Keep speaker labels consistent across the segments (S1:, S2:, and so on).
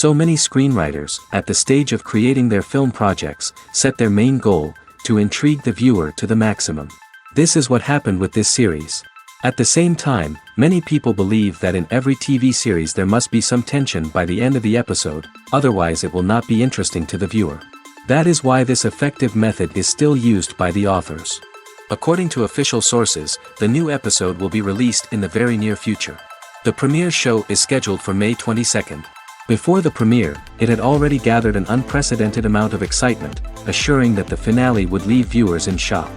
S1: So many screenwriters, at the stage of creating their film projects, set their main goal, to intrigue the viewer to the maximum. This is what happened with this series. At the same time, many people believe that in every TV series there must be some tension by the end of the episode, otherwise it will not be interesting to the viewer. That is why this effective method is still used by the authors. According to official sources, the new episode will be released in the very near future. The premiere show is scheduled for May 22nd. Before the premiere, it had already gathered an unprecedented amount of excitement, assuring that the finale would leave viewers in shock.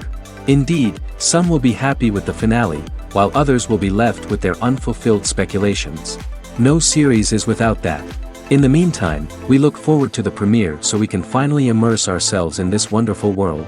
S1: Indeed, some will be happy with the finale, while others will be left with their unfulfilled speculations. No series is without that. In the meantime, we look forward to the premiere so we can finally immerse ourselves in this wonderful world.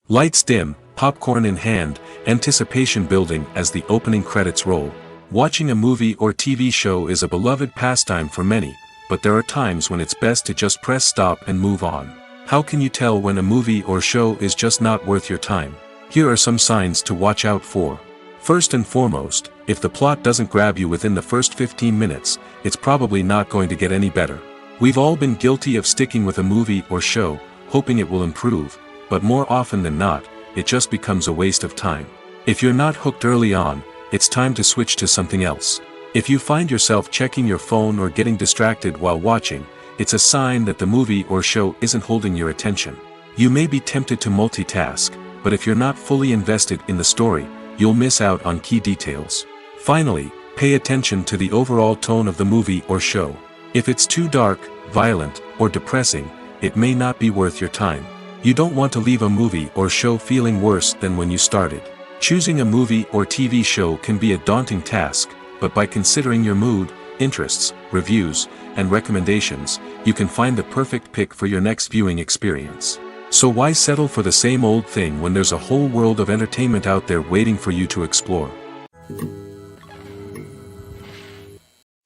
S2: Lights dim, popcorn in hand, anticipation building as the opening credits roll. Watching a movie or TV show is a beloved pastime for many, but there are times when it's best to just press stop and move on. How can you tell when a movie or show is just not worth your time? Here are some signs to watch out for. First and foremost, if the plot doesn't grab you within the first 15 minutes, it's probably not going to get any better. We've all been guilty of sticking with a movie or show, hoping it will improve, but more often than not, it just becomes a waste of time. If you're not hooked early on, it's time to switch to something else. If you find yourself checking your phone or getting distracted while watching, it's a sign that the movie or show isn't holding your attention. You may be tempted to multitask, but if you're not fully invested in the story, you'll miss out on key details. Finally, pay attention to the overall tone of the movie or show. If it's too dark, violent, or depressing, it may not be worth your time. You don't want to leave a movie or show feeling worse than when you started. Choosing a movie or TV show can be a daunting task, but by considering your mood, interests, reviews, and recommendations, you can find the perfect pick for your next viewing experience. So why settle for the same old thing when there's a whole world of entertainment out there waiting for you to explore?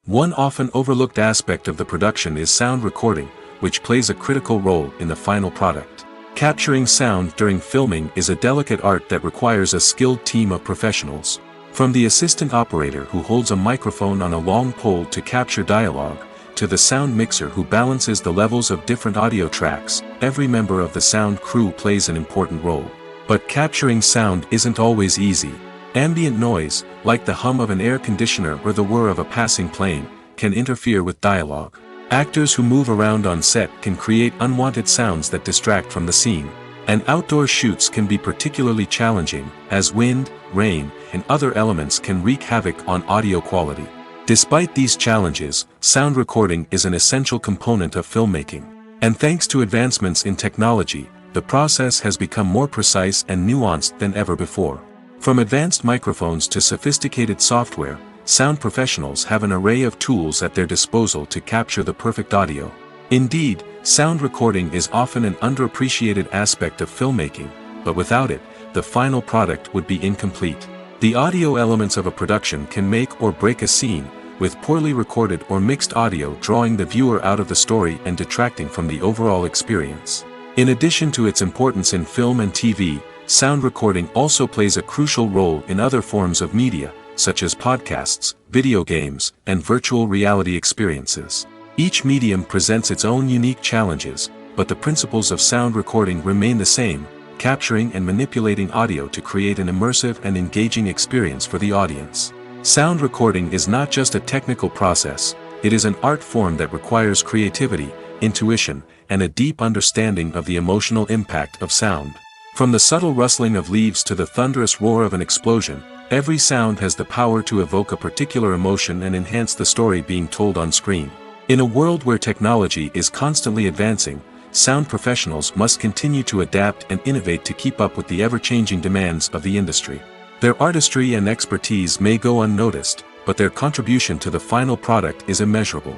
S2: One often overlooked aspect of the production is sound recording, which plays a critical role in the final product. Capturing sound during filming is a delicate art that requires a skilled team of professionals. From the assistant operator who holds a microphone on a long pole to capture dialogue, to the sound mixer who balances the levels of different audio tracks, every member of the sound crew plays an important role. But capturing sound isn't always easy. Ambient noise, like the hum of an air conditioner or the whir of a passing plane, can interfere with dialogue. Actors who move around on set can create unwanted sounds that distract from the scene. And outdoor shoots can be particularly challenging, as wind, rain, and other elements can wreak havoc on audio quality. Despite these challenges, sound recording is an essential component of filmmaking. And thanks to advancements in technology, the process has become more precise and nuanced than ever before. From advanced microphones to sophisticated software, sound professionals have an array of tools at their disposal to capture the perfect audio. Indeed, sound recording is often an underappreciated aspect of filmmaking, but without it, the final product would be incomplete. The audio elements of a production can make or break a scene, with poorly recorded or mixed audio drawing the viewer out of the story and detracting from the overall experience. In addition to its importance in film and TV, sound recording also plays a crucial role in other forms of media, such as podcasts, video games, and virtual reality experiences. Each medium presents its own unique challenges, but the principles of sound recording remain the same, capturing and manipulating audio to create an immersive and engaging experience for the audience. Sound recording is not just a technical process, it is an art form that requires creativity, intuition, and a deep understanding of the emotional impact of sound. From the subtle rustling of leaves to the thunderous roar of an explosion, every sound has the power to evoke a particular emotion and enhance the story being told on screen. In a world where technology is constantly advancing, sound professionals must continue to adapt and innovate to keep up with the ever-changing demands of the industry. Their artistry and expertise may go unnoticed, but their contribution to the final product is immeasurable.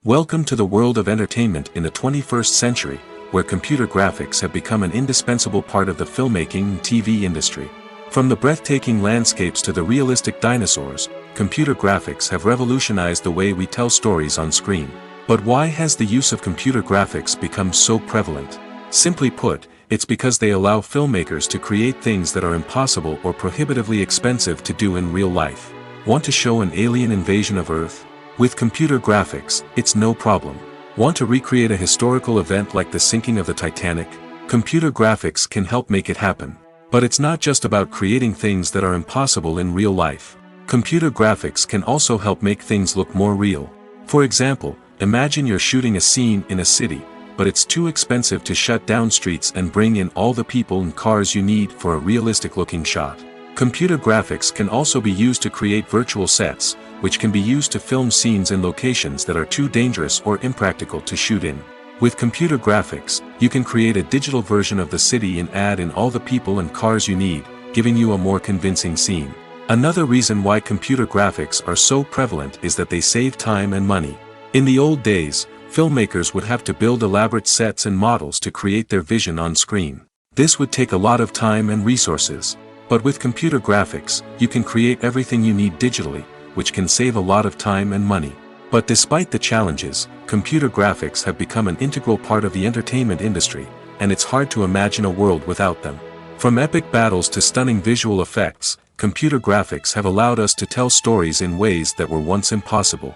S2: Welcome to the world of entertainment in the 21st century, where computer graphics have become an indispensable part of the filmmaking and TV industry. From the breathtaking landscapes to the realistic dinosaurs, computer graphics have revolutionized the way we tell stories on screen. But why has the use of computer graphics become so prevalent? Simply put, it's because they allow filmmakers to create things that are impossible or prohibitively expensive to do in real life. Want to show an alien invasion of Earth? With computer graphics, it's no problem. Want to recreate a historical event like the sinking of the Titanic? Computer graphics can help make it happen. But it's not just about creating things that are impossible in real life. Computer graphics can also help make things look more real. For example, imagine you're shooting a scene in a city, but it's too expensive to shut down streets and bring in all the people and cars you need for a realistic-looking shot. Computer graphics can also be used to create virtual sets, which can be used to film scenes in locations that are too dangerous or impractical to shoot in. With computer graphics, you can create a digital version of the city and add in all the people and cars you need, giving you a more convincing scene. Another reason why computer graphics are so prevalent is that they save time and money. In the old days, filmmakers would have to build elaborate sets and models to create their vision on screen. This would take a lot of time and resources. But with computer graphics, you can create everything you need digitally, which can save a lot of time and money. But despite the challenges, computer graphics have become an integral part of the entertainment industry, and it's hard to imagine a world without them. From epic battles to stunning visual effects, computer graphics have allowed us to tell stories in ways that were once impossible.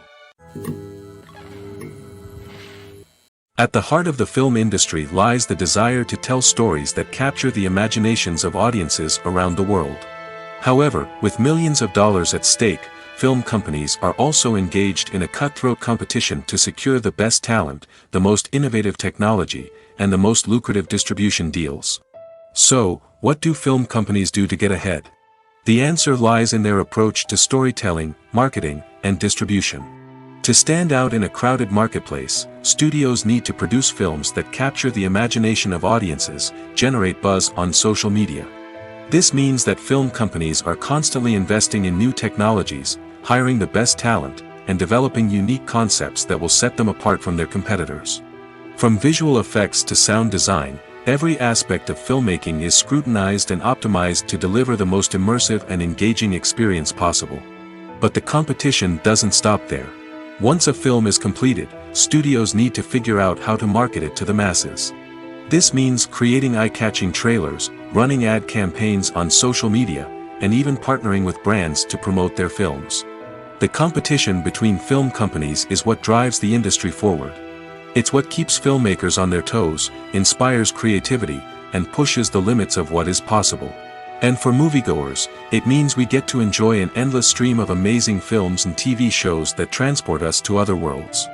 S2: At the heart of the film industry lies the desire to tell stories that capture the imaginations of audiences around the world. However, with millions of dollars at stake, film companies are also engaged in a cutthroat competition to secure the best talent, the most innovative technology, and the most lucrative distribution deals. So, what do film companies do to get ahead? The answer lies in their approach to storytelling, marketing, and distribution. To stand out in a crowded marketplace, studios need to produce films that capture the imagination of audiences, generate buzz on social media. This means that film companies are constantly investing in new technologies, hiring the best talent, and developing unique concepts that will set them apart from their competitors. From visual effects to sound design, every aspect of filmmaking is scrutinized and optimized to deliver the most immersive and engaging experience possible. But the competition doesn't stop there. Once a film is completed, studios need to figure out how to market it to the masses. This means creating eye-catching trailers, running ad campaigns on social media, and even partnering with brands to promote their films. The competition between film companies is what drives the industry forward. It's what keeps filmmakers on their toes, inspires creativity, and pushes the limits of what is possible. And for moviegoers, it means we get to enjoy an endless stream of amazing films and TV shows that transport us to other worlds.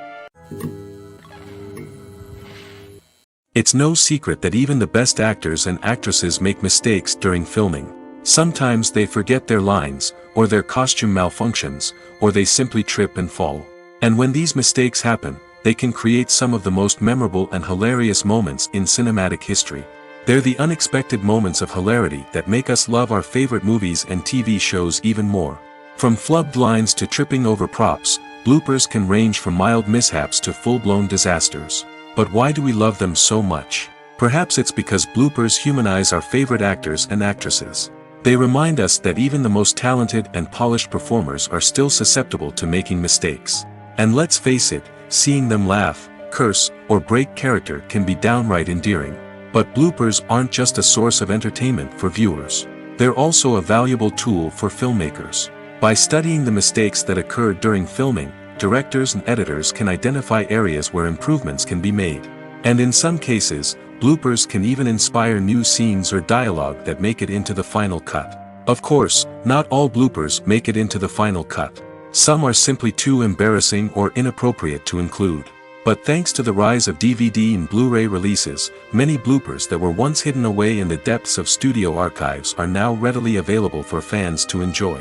S2: It's no secret that even the best actors and actresses make mistakes during filming. Sometimes they forget their lines, or their costume malfunctions, or they simply trip and fall. And when these mistakes happen, they can create some of the most memorable and hilarious moments in cinematic history. They're the unexpected moments of hilarity that make us love our favorite movies and TV shows even more. From flubbed lines to tripping over props, bloopers can range from mild mishaps to full-blown disasters. But why do we love them so much? Perhaps it's because bloopers humanize our favorite actors and actresses. They remind us that even the most talented and polished performers are still susceptible to making mistakes. And let's face it, seeing them laugh, curse, or break character can be downright endearing. But bloopers aren't just a source of entertainment for viewers. They're also a valuable tool for filmmakers. By studying the mistakes that occurred during filming, directors and editors can identify areas where improvements can be made. And in some cases, bloopers can even inspire new scenes or dialogue that make it into the final cut. Of course, not all bloopers make it into the final cut. Some are simply too embarrassing or inappropriate to include. But thanks to the rise of DVD and Blu-ray releases, many bloopers that were once hidden away in the depths of studio archives are now readily available for fans to enjoy.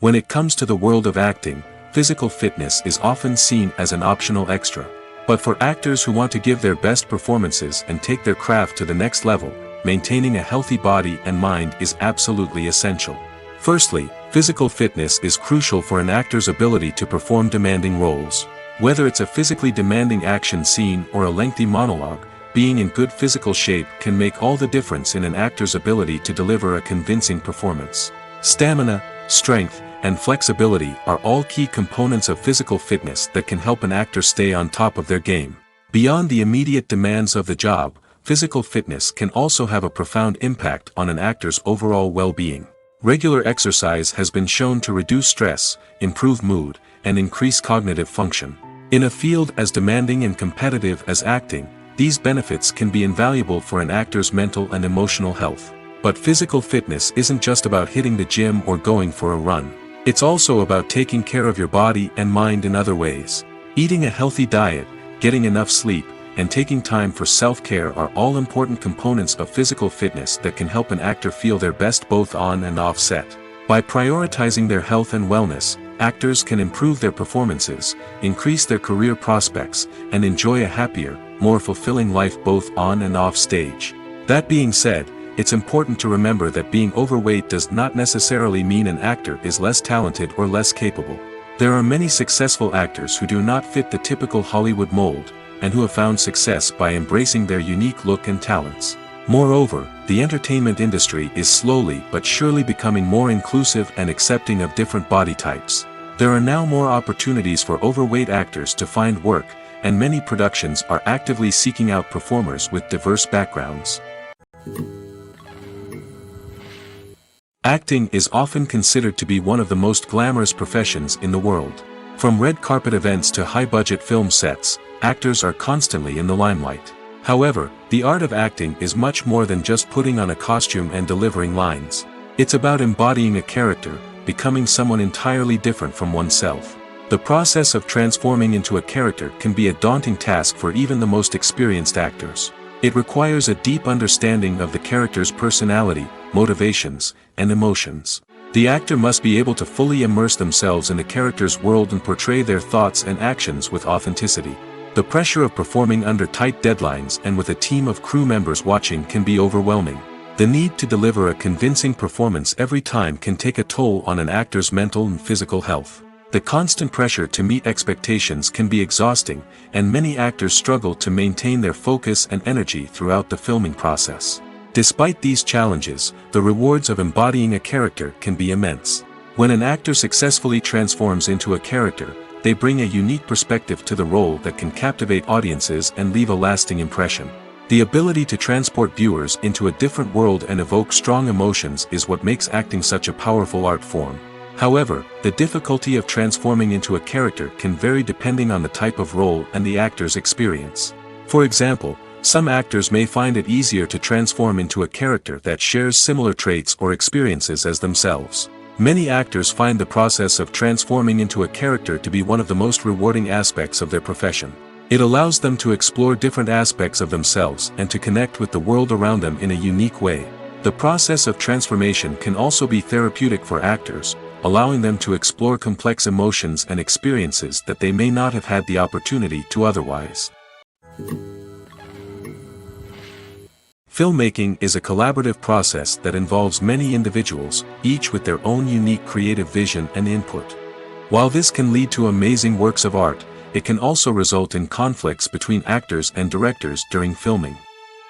S2: When it comes to the world of acting, physical fitness is often seen as an optional extra. But for actors who want to give their best performances and take their craft to the next level, maintaining a healthy body and mind is absolutely essential. Firstly, physical fitness is crucial for an actor's ability to perform demanding roles. Whether it's a physically demanding action scene or a lengthy monologue, being in good physical shape can make all the difference in an actor's ability to deliver a convincing performance. Stamina, strength, and flexibility are all key components of physical fitness that can help an actor stay on top of their game. Beyond the immediate demands of the job, physical fitness can also have a profound impact on an actor's overall well-being. Regular exercise has been shown to reduce stress, improve mood, and increase cognitive function. In a field as demanding and competitive as acting, these benefits can be invaluable for an actor's mental and emotional health. But physical fitness isn't just about hitting the gym or going for a run. It's also about taking care of your body and mind in other ways. Eating a healthy diet, getting enough sleep, and taking time for self-care are all important components of physical fitness that can help an actor feel their best both on and off set. By prioritizing their health and wellness, actors can improve their performances, increase their career prospects, and enjoy a happier, more fulfilling life both on and off stage. That being said, it's important to remember that being overweight does not necessarily mean an actor is less talented or less capable. There are many successful actors who do not fit the typical Hollywood mold, and who have found success by embracing their unique look and talents. Moreover, the entertainment industry is slowly but surely becoming more inclusive and accepting of different body types. There are now more opportunities for overweight actors to find work, and many productions are actively seeking out performers with diverse backgrounds. Acting is often considered to be one of the most glamorous professions in the world. From red carpet events to high-budget film sets, actors are constantly in the limelight. However, the art of acting is much more than just putting on a costume and delivering lines. It's about embodying a character, becoming someone entirely different from oneself. The process of transforming into a character can be a daunting task for even the most experienced actors. It requires a deep understanding of the character's personality, motivations, and emotions. The actor must be able to fully immerse themselves in the character's world and portray their thoughts and actions with authenticity. The pressure of performing under tight deadlines and with a team of crew members watching can be overwhelming. The need to deliver a convincing performance every time can take a toll on an actor's mental and physical health. The constant pressure to meet expectations can be exhausting, and many actors struggle to maintain their focus and energy throughout the filming process. Despite these challenges, the rewards of embodying a character can be immense. When an actor successfully transforms into a character, they bring a unique perspective to the role that can captivate audiences and leave a lasting impression. The ability to transport viewers into a different world and evoke strong emotions is what makes acting such a powerful art form. However, the difficulty of transforming into a character can vary depending on the type of role and the actor's experience. For example, some actors may find it easier to transform into a character that shares similar traits or experiences as themselves. Many actors find the process of transforming into a character to be one of the most rewarding aspects of their profession. It allows them to explore different aspects of themselves and to connect with the world around them in a unique way. The process of transformation can also be therapeutic for actors, allowing them to explore complex emotions and experiences that they may not have had the opportunity to otherwise. Filmmaking is a collaborative process that involves many individuals, each with their own unique creative vision and input. While this can lead to amazing works of art, it can also result in conflicts between actors and directors during filming.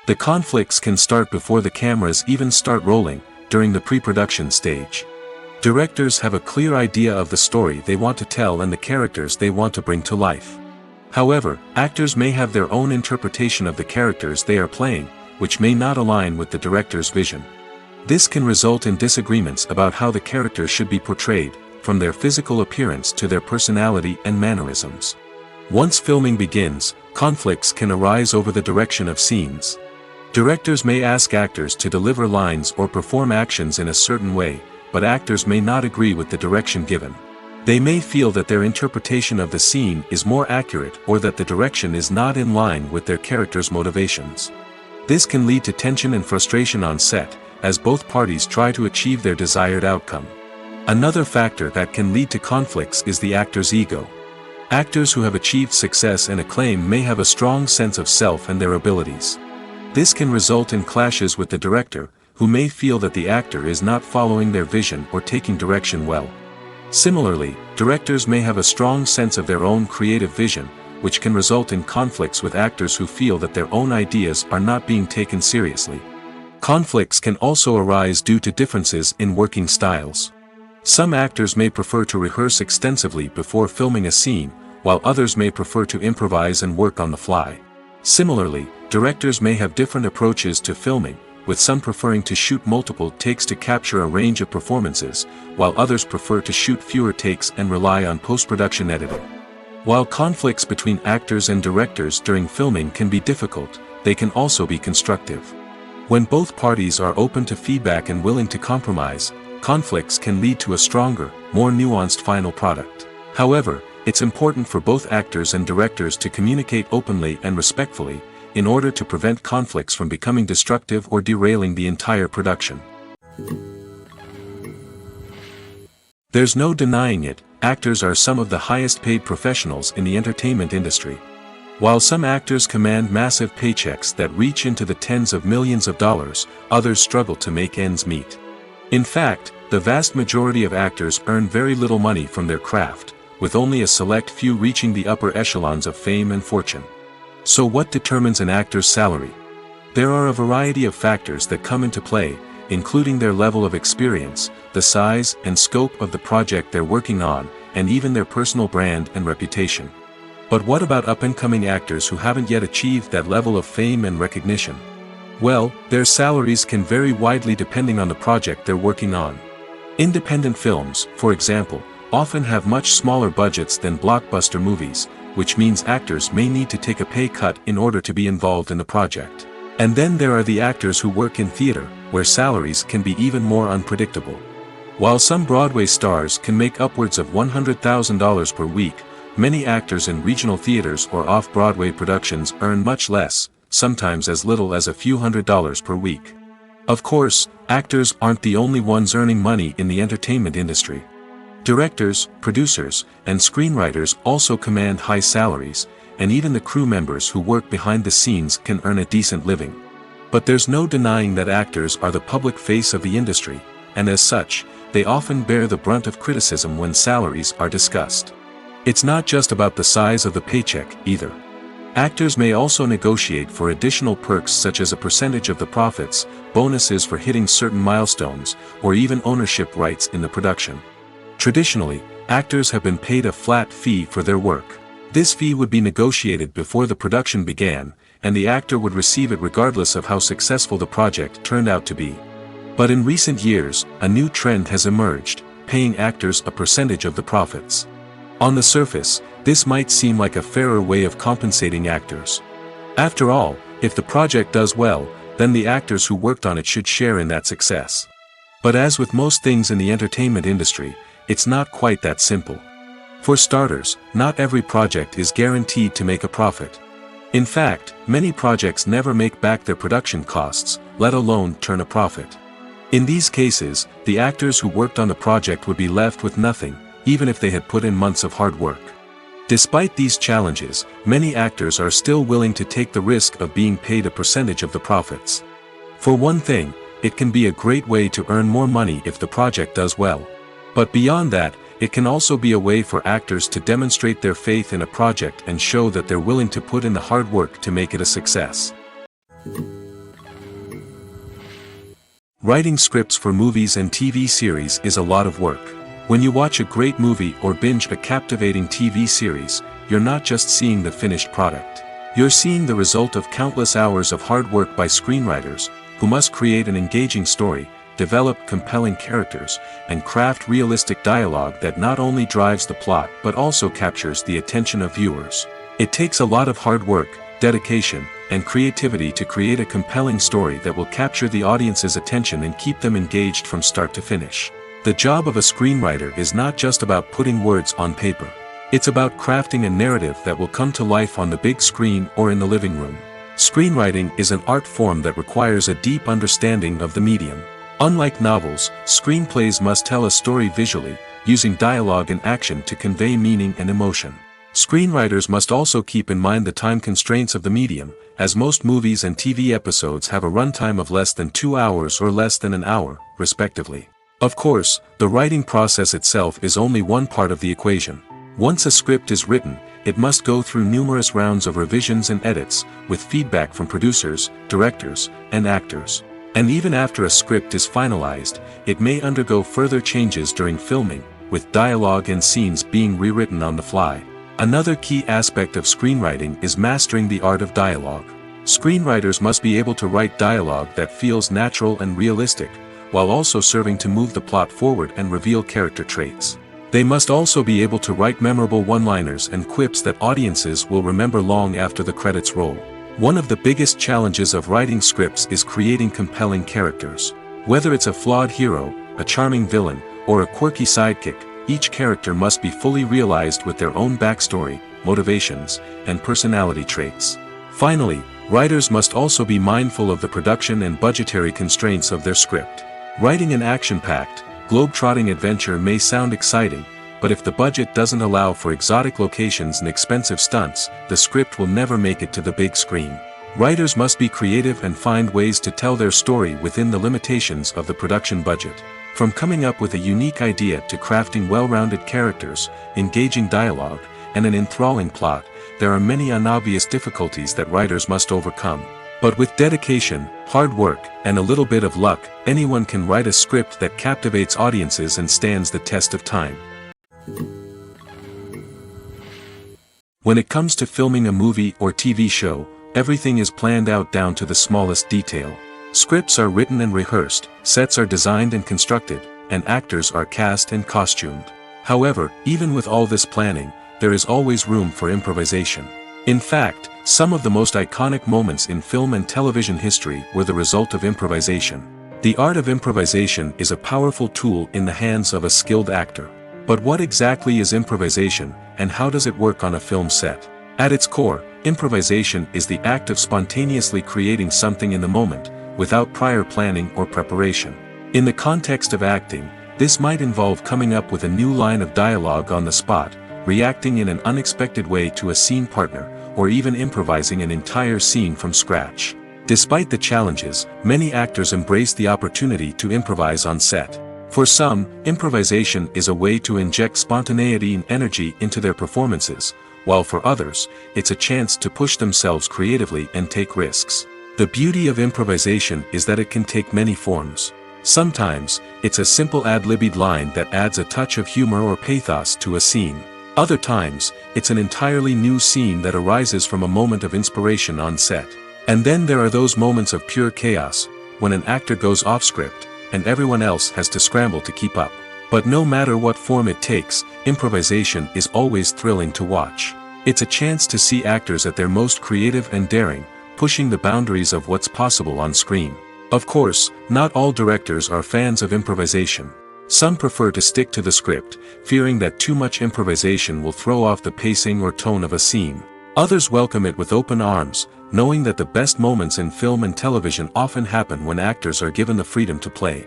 S2: The conflicts can start before the cameras even start rolling, during the pre-production stage. Directors have a clear idea of the story they want to tell and the characters they want to bring to life. However, actors may have their own interpretation of the characters they are playing, which may not align with the director's vision. This can result in disagreements about how the character should be portrayed, from their physical appearance to their personality and mannerisms. Once filming begins, conflicts can arise over the direction of scenes. Directors may ask actors to deliver lines or perform actions in a certain way, but actors may not agree with the direction given. They may feel that their interpretation of the scene is more accurate or that the direction is not in line with their character's motivations. This can lead to tension and frustration on set, as both parties try to achieve their desired outcome. Another factor that can lead to conflicts is the actor's ego. Actors who have achieved success and acclaim may have a strong sense of self and their abilities. This can result in clashes with the director, who may feel that the actor is not following their vision or taking direction well. Similarly, directors may have a strong sense of their own creative vision, which can result in conflicts with actors who feel that their own ideas are not being taken seriously. Conflicts can also arise due to differences in working styles. Some actors may prefer to rehearse extensively before filming a scene, while others may prefer to improvise and work on the fly. Similarly, directors may have different approaches to filming, with some preferring to shoot multiple takes to capture a range of performances, while others prefer to shoot fewer takes and rely on post-production editing. While conflicts between actors and directors during filming can be difficult, they can also be constructive. When both parties are open to feedback and willing to compromise, conflicts can lead to a stronger, more nuanced final product. However, it's important for both actors and directors to communicate openly and respectfully, in order to prevent conflicts from becoming destructive or derailing the entire production. There's no denying it, actors are some of the highest paid professionals in the entertainment industry. While some actors command massive paychecks that reach into the tens of millions of dollars, others struggle to make ends meet. In fact, the vast majority of actors earn very little money from their craft, with only a select few reaching the upper echelons of fame and fortune. So what determines an actor's salary? There are a variety of factors that come into play, including their level of experience, the size and scope of the project they're working on, and even their personal brand and reputation. But what about up-and-coming actors who haven't yet achieved that level of fame and recognition? Well, their salaries can vary widely depending on the project they're working on. Independent films, for example, often have much smaller budgets than blockbuster movies, which means actors may need to take a pay cut in order to be involved in the project. And then there are the actors who work in theater, where salaries can be even more unpredictable. While some Broadway stars can make upwards of $100,000 per week, many actors in regional theaters or off-Broadway productions earn much less, sometimes as little as a few $100s per week. Of course, actors aren't the only ones earning money in the entertainment industry. Directors, producers, and screenwriters also command high salaries, and even the crew members who work behind the scenes can earn a decent living. But there's no denying that actors are the public face of the industry, and as such, they often bear the brunt of criticism when salaries are discussed. It's not just about the size of the paycheck, either. Actors may also negotiate for additional perks such as a percentage of the profits, bonuses for hitting certain milestones, or even ownership rights in the production. Traditionally, actors have been paid a flat fee for their work. This fee would be negotiated before the production began, and the actor would receive it regardless of how successful the project turned out to be. But in recent years, a new trend has emerged, paying actors a percentage of the profits. On the surface, this might seem like a fairer way of compensating actors. After all, if the project does well, then the actors who worked on it should share in that success. But as with most things in the entertainment industry, it's not quite that simple. For starters, not every project is guaranteed to make a profit. In fact, many projects never make back their production costs, let alone turn a profit. In these cases, the actors who worked on the project would be left with nothing, even if they had put in months of hard work. Despite these challenges, many actors are still willing to take the risk of being paid a percentage of the profits. For one thing, it can be a great way to earn more money if the project does well. But beyond that, it can also be a way for actors to demonstrate their faith in a project and show that they're willing to put in the hard work to make it a success. Writing scripts for movies and TV series is a lot of work. When you watch a great movie or binge a captivating TV series, you're not just seeing the finished product. You're seeing the result of countless hours of hard work by screenwriters, who must create an engaging story, develop compelling characters, and craft realistic dialogue that not only drives the plot but also captures the attention of viewers. It takes a lot of hard work, dedication, and creativity to create a compelling story that will capture the audience's attention and keep them engaged from start to finish. The job of a screenwriter is not just about putting words on paper. It's about crafting a narrative that will come to life on the big screen or in the living room. Screenwriting is an art form that requires a deep understanding of the medium. Unlike novels, screenplays must tell a story visually, using dialogue and action to convey meaning and emotion. Screenwriters must also keep in mind the time constraints of the medium, as most movies and TV episodes have a runtime of less than 2 hours or less than an hour, respectively. Of course, the writing process itself is only one part of the equation. Once a script is written, it must go through numerous rounds of revisions and edits, with feedback from producers, directors, and actors. And even after a script is finalized, it may undergo further changes during filming, with dialogue and scenes being rewritten on the fly. Another key aspect of screenwriting is mastering the art of dialogue. Screenwriters must be able to write dialogue that feels natural and realistic, while also serving to move the plot forward and reveal character traits. They must also be able to write memorable one-liners and quips that audiences will remember long after the credits roll. One of the biggest challenges of writing scripts is creating compelling characters. Whether it's a flawed hero, a charming villain, or a quirky sidekick, each character must be fully realized with their own backstory, motivations, and personality traits. Finally, writers must also be mindful of the production and budgetary constraints of their script. Writing an action-packed, globe-trotting adventure may sound exciting, but if the budget doesn't allow for exotic locations and expensive stunts, the script will never make it to the big screen. Writers must be creative and find ways to tell their story within the limitations of the production budget. From coming up with a unique idea to crafting well-rounded characters, engaging dialogue, and an enthralling plot, there are many unobvious difficulties that writers must overcome. But with dedication, hard work, and a little bit of luck, anyone can write a script that captivates audiences and stands the test of time. When it comes to filming a movie or TV show, everything is planned out down to the smallest detail. Scripts are written and rehearsed, sets are designed and constructed, and actors are cast and costumed. However, even with all this planning, there is always room for improvisation. In fact, some of the most iconic moments in film and television history were the result of improvisation. The art of improvisation is a powerful tool in the hands of a skilled actor. But what exactly is improvisation, and how does it work on a film set? At its core, improvisation is the act of spontaneously creating something in the moment, without prior planning or preparation. In the context of acting, this might involve coming up with a new line of dialogue on the spot, reacting in an unexpected way to a scene partner, or even improvising an entire scene from scratch. Despite the challenges, many actors embrace the opportunity to improvise on set. For some, improvisation is a way to inject spontaneity and energy into their performances, while for others, it's a chance to push themselves creatively and take risks. The beauty of improvisation is that it can take many forms. Sometimes, it's a simple ad-libbed line that adds a touch of humor or pathos to a scene. Other times, it's an entirely new scene that arises from a moment of inspiration on set. And then there are those moments of pure chaos, when an actor goes off script, and everyone else has to scramble to keep up. But no matter what form it takes, improvisation is always thrilling to watch. It's a chance to see actors at their most creative and daring, pushing the boundaries of what's possible on screen. Of course, not all directors are fans of improvisation. Some prefer to stick to the script, fearing that too much improvisation will throw off the pacing or tone of a scene. Others welcome it with open arms, knowing that the best moments in film and television often happen when actors are given the freedom to play.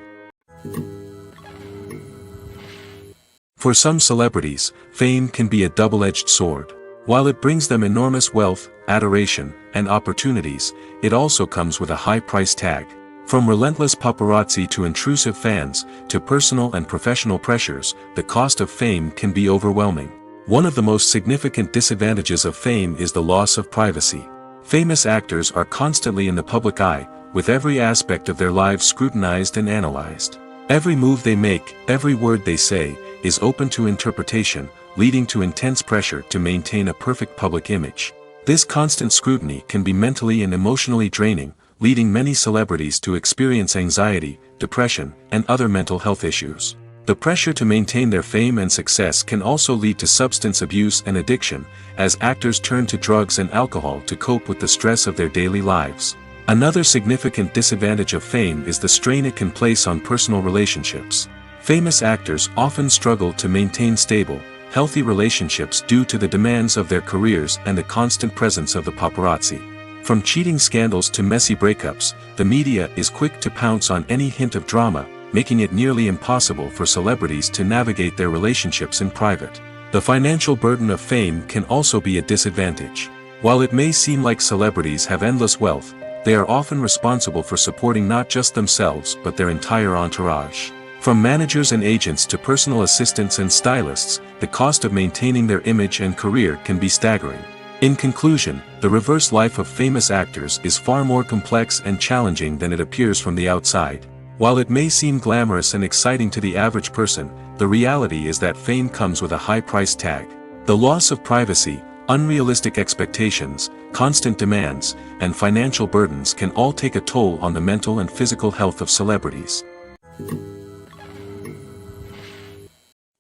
S2: For some celebrities, fame can be a double-edged sword. While it brings them enormous wealth, adoration, and opportunities, it also comes with a high price tag. From relentless paparazzi to intrusive fans, to personal and professional pressures, the cost of fame can be overwhelming. One of the most significant disadvantages of fame is the loss of privacy. Famous actors are constantly in the public eye, with every aspect of their lives scrutinized and analyzed. Every move they make, every word they say, is open to interpretation, leading to intense pressure to maintain a perfect public image. This constant scrutiny can be mentally and emotionally draining, leading many celebrities to experience anxiety, depression, and other mental health issues. The pressure to maintain their fame and success can also lead to substance abuse and addiction, as actors turn to drugs and alcohol to cope with the stress of their daily lives. Another significant disadvantage of fame is the strain it can place on personal relationships. Famous actors often struggle to maintain stable, healthy relationships due to the demands of their careers and the constant presence of the paparazzi. From cheating scandals to messy breakups, the media is quick to pounce on any hint of drama, making it nearly impossible for celebrities to navigate their relationships in private. The financial burden of fame can also be a disadvantage. While it may seem like celebrities have endless wealth, they are often responsible for supporting not just themselves but their entire entourage. From managers and agents to personal assistants and stylists, the cost of maintaining their image and career can be staggering. In conclusion, the reverse life of famous actors is far more complex and challenging than it appears from the outside. While it may seem glamorous and exciting to the average person, the reality is that fame comes with a high price tag. The loss of privacy, unrealistic expectations, constant demands, and financial burdens can all take a toll on the mental and physical health of celebrities.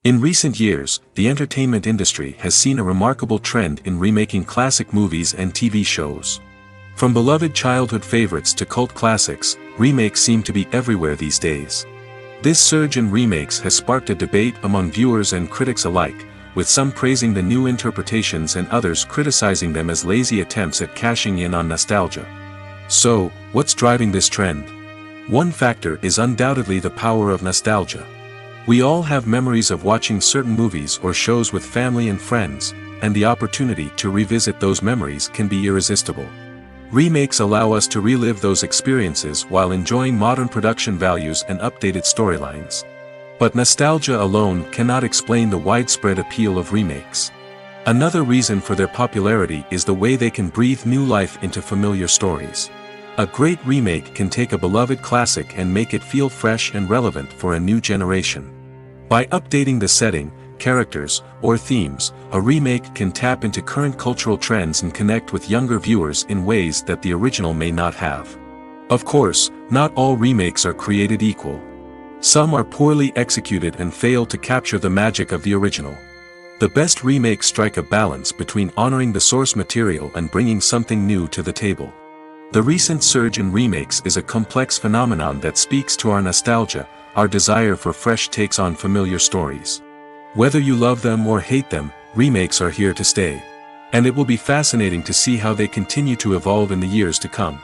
S2: In recent years, the entertainment industry has seen a remarkable trend in remaking classic movies and TV shows. From beloved childhood favorites to cult classics, remakes seem to be everywhere these days. This surge in remakes has sparked a debate among viewers and critics alike, with some praising the new interpretations and others criticizing them as lazy attempts at cashing in on nostalgia. So, what's driving this trend? One factor is undoubtedly the power of nostalgia. We all have memories of watching certain movies or shows with family and friends, and the opportunity to revisit those memories can be irresistible. Remakes allow us to relive those experiences while enjoying modern production values and updated storylines. But nostalgia alone cannot explain the widespread appeal of remakes. Another reason for their popularity is the way they can breathe new life into familiar stories. A great remake can take a beloved classic and make it feel fresh and relevant for a new generation. By updating the setting, characters, or themes, a remake can tap into current cultural trends and connect with younger viewers in ways that the original may not have. Of course, not all remakes are created equal. Some are poorly executed and fail to capture the magic of the original. The best remakes strike a balance between honoring the source material and bringing something new to the table. The recent surge in remakes is a complex phenomenon that speaks to our nostalgia, our desire for fresh takes on familiar stories. Whether you love them or hate them, remakes are here to stay. And it will be fascinating to see how they continue to evolve in the years to come.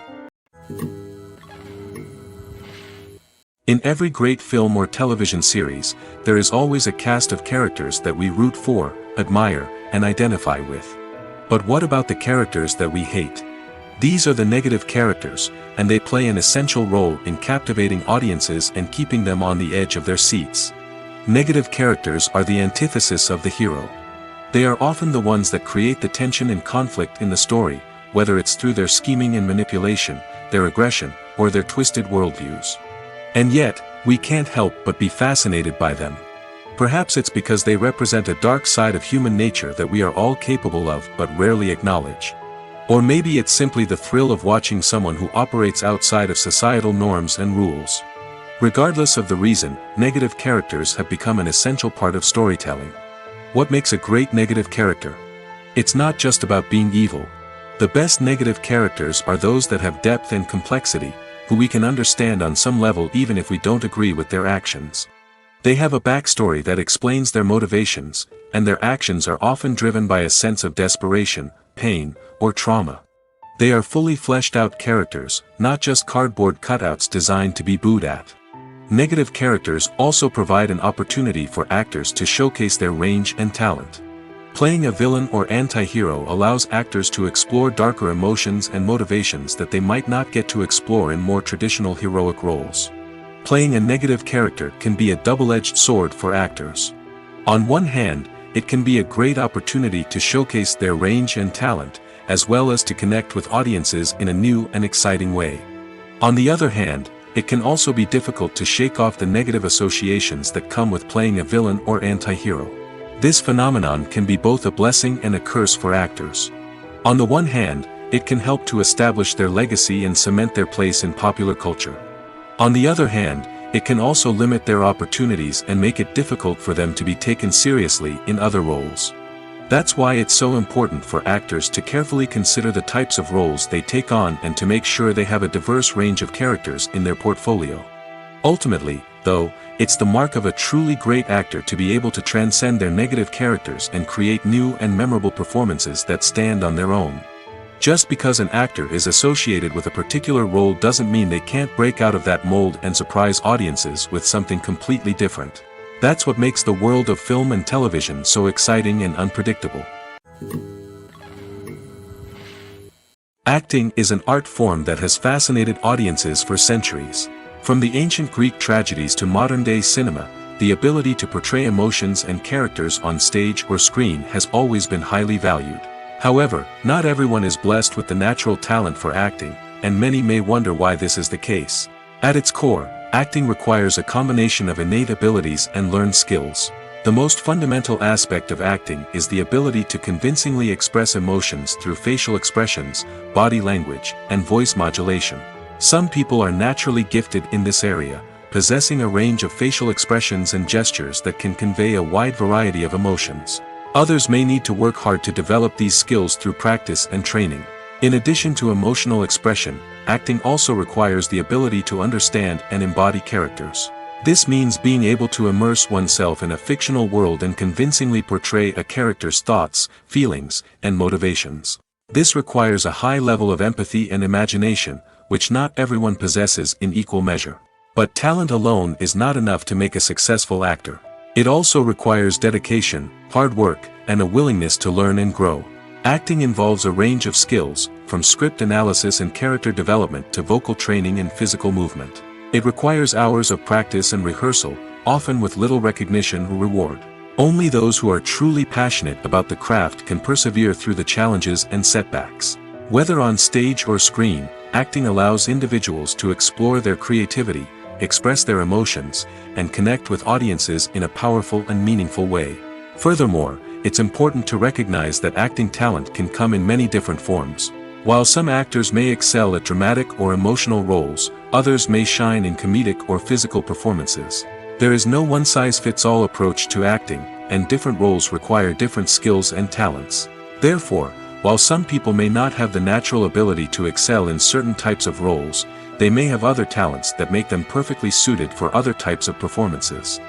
S2: In every great film or television series, there is always a cast of characters that we root for, admire, and identify with. But what about the characters that we hate? These are the negative characters, and they play an essential role in captivating audiences and keeping them on the edge of their seats. Negative characters are the antithesis of the hero. They are often the ones that create the tension and conflict in the story, whether it's through their scheming and manipulation, their aggression, or their twisted worldviews. And yet, we can't help but be fascinated by them. Perhaps it's because they represent a dark side of human nature that we are all capable of but rarely acknowledge. Or maybe it's simply the thrill of watching someone who operates outside of societal norms and rules. Regardless of the reason, negative characters have become an essential part of storytelling. What makes a great negative character? It's not just about being evil. The best negative characters are those that have depth and complexity, who we can understand on some level even if we don't agree with their actions. They have a backstory that explains their motivations, and their actions are often driven by a sense of desperation, pain, or trauma. They are fully fleshed out characters, not just cardboard cutouts designed to be booed at. Negative characters also provide an opportunity for actors to showcase their range and talent. Playing a villain or anti-hero allows actors to explore darker emotions and motivations that they might not get to explore in more traditional heroic roles. Playing a negative character can be a double-edged sword for actors. On one hand, it can be a great opportunity to showcase their range and talent, as well as to connect with audiences in a new and exciting way. On the other hand, it can also be difficult to shake off the negative associations that come with playing a villain or anti-hero. This phenomenon can be both a blessing and a curse for actors. On the one hand, it can help to establish their legacy and cement their place in popular culture. On the other hand, it can also limit their opportunities and make it difficult for them to be taken seriously in other roles. That's why it's so important for actors to carefully consider the types of roles they take on and to make sure they have a diverse range of characters in their portfolio. Ultimately, though, it's the mark of a truly great actor to be able to transcend their negative characters and create new and memorable performances that stand on their own. Just because an actor is associated with a particular role doesn't mean they can't break out of that mold and surprise audiences with something completely different. That's what makes the world of film and television so exciting and unpredictable. Acting is an art form that has fascinated audiences for centuries. From the ancient Greek tragedies to modern-day cinema, the ability to portray emotions and characters on stage or screen has always been highly valued. However, not everyone is blessed with the natural talent for acting, and many may wonder why this is the case. At its core, acting requires a combination of innate abilities and learned skills. The most fundamental aspect of acting is the ability to convincingly express emotions through facial expressions, body language, and voice modulation. Some people are naturally gifted in this area, possessing a range of facial expressions and gestures that can convey a wide variety of emotions. Others may need to work hard to develop these skills through practice and training. In addition to emotional expression, acting also requires the ability to understand and embody characters. This means being able to immerse oneself in a fictional world and convincingly portray a character's thoughts, feelings, and motivations. This requires a high level of empathy and imagination, which not everyone possesses in equal measure. But talent alone is not enough to make a successful actor. It also requires dedication, hard work, and a willingness to learn and grow. Acting involves a range of skills, from script analysis and character development to vocal training and physical movement. It requires hours of practice and rehearsal, often with little recognition or reward. Only those who are truly passionate about the craft can persevere through the challenges and setbacks. Whether on stage or screen, acting allows individuals to explore their creativity, express their emotions, and connect with audiences in a powerful and meaningful way. Furthermore, it's important to recognize that acting talent can come in many different forms. While some actors may excel at dramatic or emotional roles, others may shine in comedic or physical performances. There is no one-size-fits-all approach to acting, and different roles require different skills and talents. Therefore, while some people may not have the natural ability to excel in certain types of roles, they may have other talents that make them perfectly suited for other types of performances.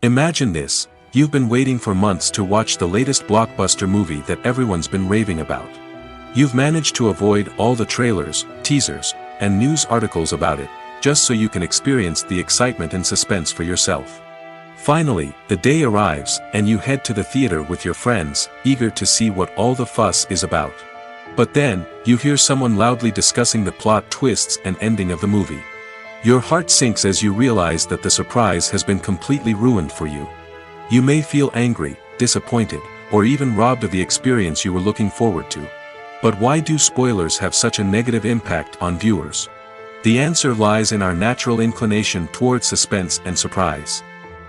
S2: Imagine this: you've been waiting for months to watch the latest blockbuster movie that everyone's been raving about. You've managed to avoid all the trailers, teasers, and news articles about it, just so you can experience the excitement and suspense for yourself. Finally, the day arrives, and you head to the theater with your friends, eager to see what all the fuss is about. But then, you hear someone loudly discussing the plot twists and ending of the movie. Your heart sinks as you realize that the surprise has been completely ruined for you. You may feel angry, disappointed, or even robbed of the experience you were looking forward to. But why do spoilers have such a negative impact on viewers? The answer lies in our natural inclination towards suspense and surprise.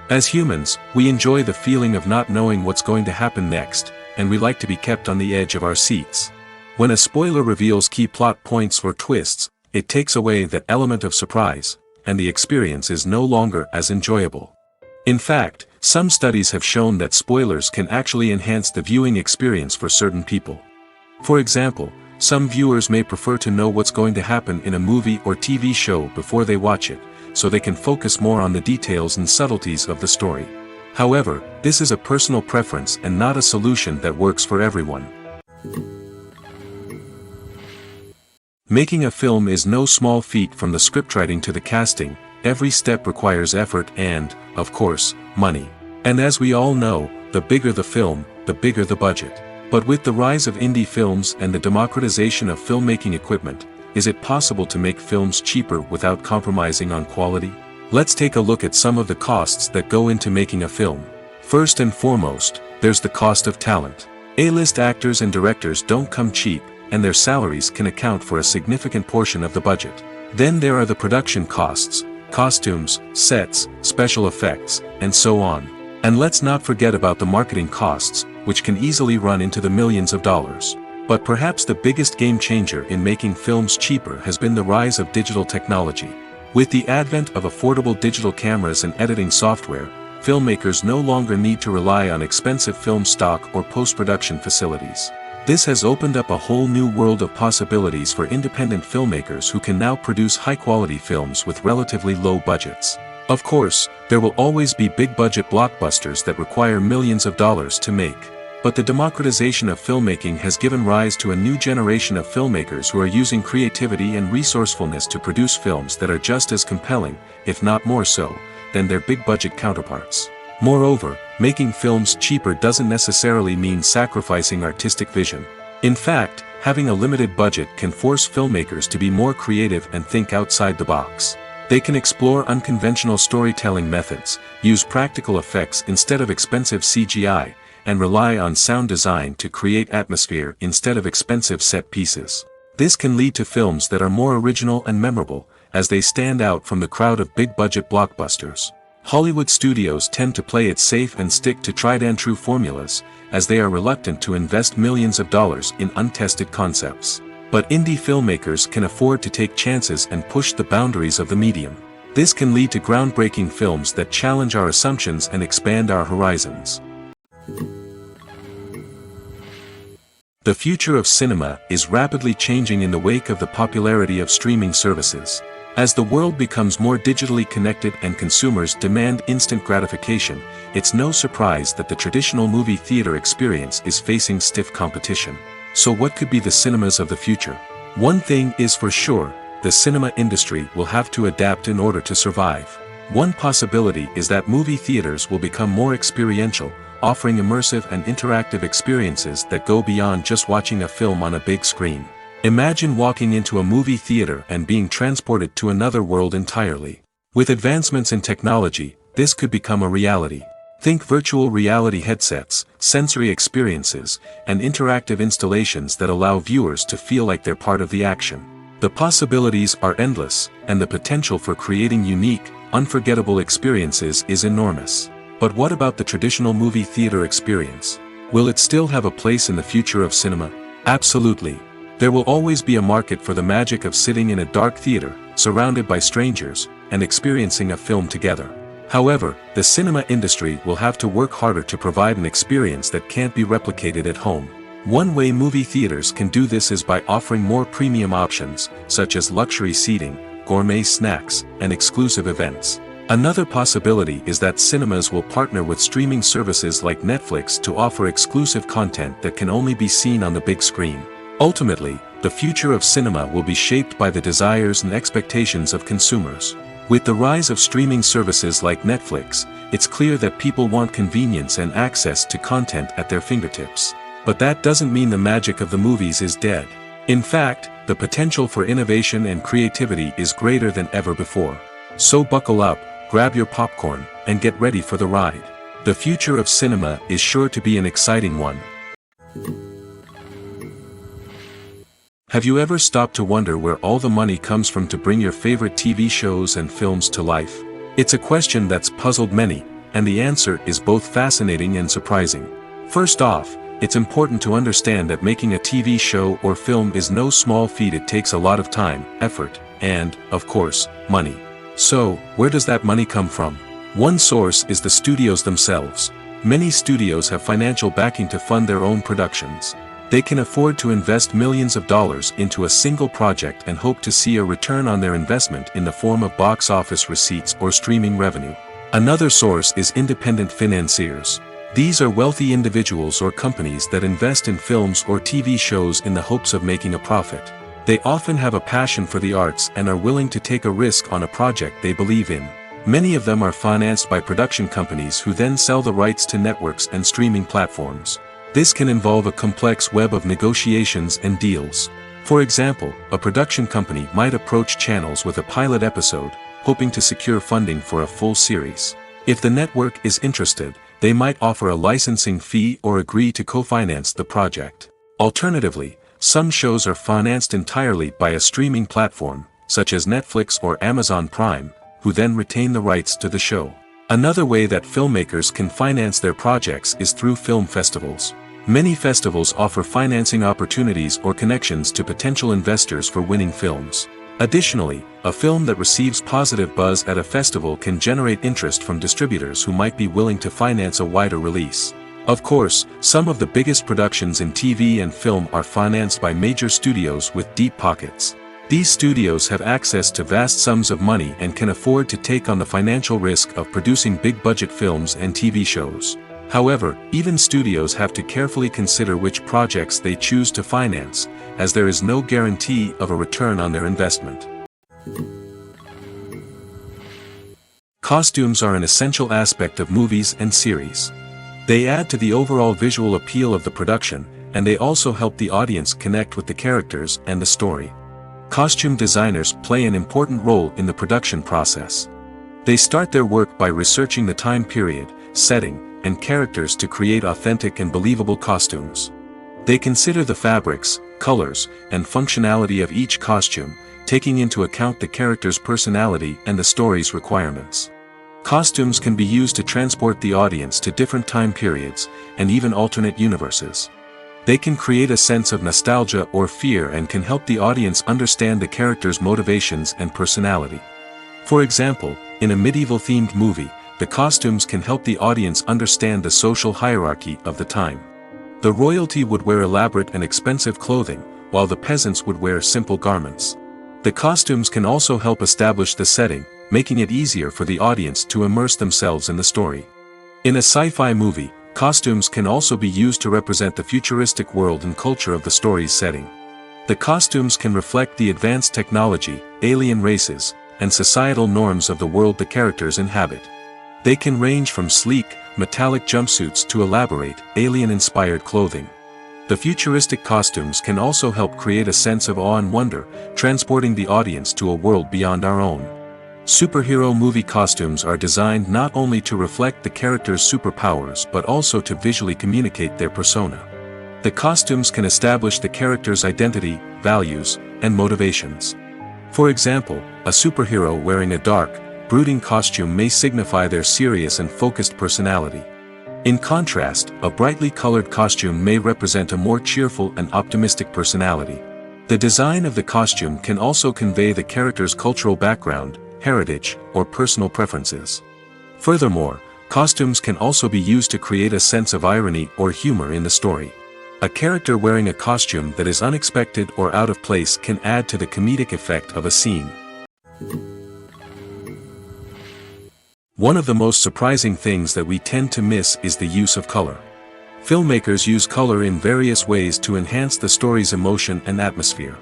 S2: As humans, we enjoy the feeling of not knowing what's going to happen next, and we like to be kept on the edge of our seats. When a spoiler reveals key plot points or twists, it takes away that element of surprise, and the experience is no longer as enjoyable. In fact, some studies have shown that spoilers can actually enhance the viewing experience for certain people. For example, some viewers may prefer to know what's going to happen in a movie or TV show before they watch it, so they can focus more on the details and subtleties of the story. However, this is a personal preference and not a solution that works for everyone. Making a film is no small feat. From the scriptwriting to the casting, every step requires effort and, of course, money. And as we all know, the bigger the film, the bigger the budget. But with the rise of indie films and the democratization of filmmaking equipment, is it possible to make films cheaper without compromising on quality? Let's take a look at some of the costs that go into making a film. First and foremost, there's the cost of talent. A-list actors and directors don't come cheap, and their salaries can account for a significant portion of the budget. Then there are the production costs, costumes, sets, special effects, and so on. And let's not forget about the marketing costs, which can easily run into the millions of dollars. But perhaps the biggest game changer in making films cheaper has been the rise of digital technology. With the advent of affordable digital cameras and editing software, filmmakers no longer need to rely on expensive film stock or post-production facilities. This has opened up a whole new world of possibilities for independent filmmakers who can now produce high-quality films with relatively low budgets. Of course, there will always be big-budget blockbusters that require millions of dollars to make. But the democratization of filmmaking has given rise to a new generation of filmmakers who are using creativity and resourcefulness to produce films that are just as compelling, if not more so, than their big-budget counterparts. Moreover, making films cheaper doesn't necessarily mean sacrificing artistic vision. In fact, having a limited budget can force filmmakers to be more creative and think outside the box. They can explore unconventional storytelling methods, use practical effects instead of expensive CGI, and rely on sound design to create atmosphere instead of expensive set pieces. This can lead to films that are more original and memorable, as they stand out from the crowd of big-budget blockbusters. Hollywood studios tend to play it safe and stick to tried-and-true formulas, as they are reluctant to invest millions of dollars in untested concepts. But indie filmmakers can afford to take chances and push the boundaries of the medium. This can lead to groundbreaking films that challenge our assumptions and expand our horizons. The future of cinema is rapidly changing in the wake of the popularity of streaming services. As the world becomes more digitally connected and consumers demand instant gratification, it's no surprise that the traditional movie theater experience is facing stiff competition. So what could be the cinemas of the future? One thing is for sure, the cinema industry will have to adapt in order to survive. One possibility is that movie theaters will become more experiential, offering immersive and interactive experiences that go beyond just watching a film on a big screen. Imagine walking into a movie theater and being transported to another world entirely. With advancements in technology, this could become a reality. Think virtual reality headsets, sensory experiences, and interactive installations that allow viewers to feel like they're part of the action. The possibilities are endless, and the potential for creating unique, unforgettable experiences is enormous. But what about the traditional movie theater experience? Will it still have a place in the future of cinema? Absolutely. There will always be a market for the magic of sitting in a dark theater, surrounded by strangers, and experiencing a film together. However, the cinema industry will have to work harder to provide an experience that can't be replicated at home. One way movie theaters can do this is by offering more premium options, such as luxury seating, gourmet snacks, and exclusive events. Another possibility is that cinemas will partner with streaming services like Netflix to offer exclusive content that can only be seen on the big screen. Ultimately, the future of cinema will be shaped by the desires and expectations of consumers. With the rise of streaming services like Netflix, it's clear that people want convenience and access to content at their fingertips. But that doesn't mean the magic of the movies is dead. In fact, the potential for innovation and creativity is greater than ever before. So buckle up, grab your popcorn, and get ready for the ride. The future of cinema is sure to be an exciting one. Have you ever stopped to wonder where all the money comes from to bring your favorite TV shows and films to life? It's a question that's puzzled many, and the answer is both fascinating and surprising. First off, it's important to understand that making a TV show or film is no small feat. It takes a lot of time, effort, and, of course, money. So, where does that money come from? One source is the studios themselves. Many studios have financial backing to fund their own productions. They can afford to invest millions of dollars into a single project and hope to see a return on their investment in the form of box office receipts or streaming revenue. Another source is independent financiers. These are wealthy individuals or companies that invest in films or TV shows in the hopes of making a profit. They often have a passion for the arts and are willing to take a risk on a project they believe in. Many of them are financed by production companies who then sell the rights to networks and streaming platforms. This can involve a complex web of negotiations and deals. For example, a production company might approach channels with a pilot episode, hoping to secure funding for a full series. If the network is interested, they might offer a licensing fee or agree to co-finance the project. Alternatively, some shows are financed entirely by a streaming platform, such as Netflix or Amazon Prime, who then retain the rights to the show. Another way that filmmakers can finance their projects is through film festivals. Many festivals offer financing opportunities or connections to potential investors for winning films. Additionally, a film that receives positive buzz at a festival can generate interest from distributors who might be willing to finance a wider release. Of course, some of the biggest productions in TV and film are financed by major studios with deep pockets. These studios have access to vast sums of money and can afford to take on the financial risk of producing big-budget films and TV shows. However, even studios have to carefully consider which projects they choose to finance, as there is no guarantee of a return on their investment. Costumes are an essential aspect of movies and series. They add to the overall visual appeal of the production, and they also help the audience connect with the characters and the story. Costume designers play an important role in the production process. They start their work by researching the time period, setting, and characters to create authentic and believable costumes. They consider the fabrics, colors, and functionality of each costume, taking into account the character's personality and the story's requirements. Costumes can be used to transport the audience to different time periods, and even alternate universes. They can create a sense of nostalgia or fear and can help the audience understand the character's motivations and personality. For example, in a medieval-themed movie, the costumes can help the audience understand the social hierarchy of the time. The royalty would wear elaborate and expensive clothing, while the peasants would wear simple garments. The costumes can also help establish the setting, making it easier for the audience to immerse themselves in the story. In a sci-fi movie, costumes can also be used to represent the futuristic world and culture of the story's setting. The costumes can reflect the advanced technology, alien races, and societal norms of the world the characters inhabit. They can range from sleek, metallic jumpsuits to elaborate, alien-inspired clothing. The futuristic costumes can also help create a sense of awe and wonder, transporting the audience to a world beyond our own. Superhero movie costumes are designed not only to reflect the character's superpowers but also to visually communicate their persona. The costumes can establish the character's identity, values, and motivations. For example, a superhero wearing a dark, brooding costume may signify their serious and focused personality. In contrast, a brightly colored costume may represent a more cheerful and optimistic personality. The design of the costume can also convey the character's cultural background, heritage, or personal preferences. Furthermore, costumes can also be used to create a sense of irony or humor in the story. A character wearing a costume that is unexpected or out of place can add to the comedic effect of a scene. One of the most surprising things that we tend to miss is the use of color. Filmmakers use color in various ways to enhance the story's emotion and atmosphere.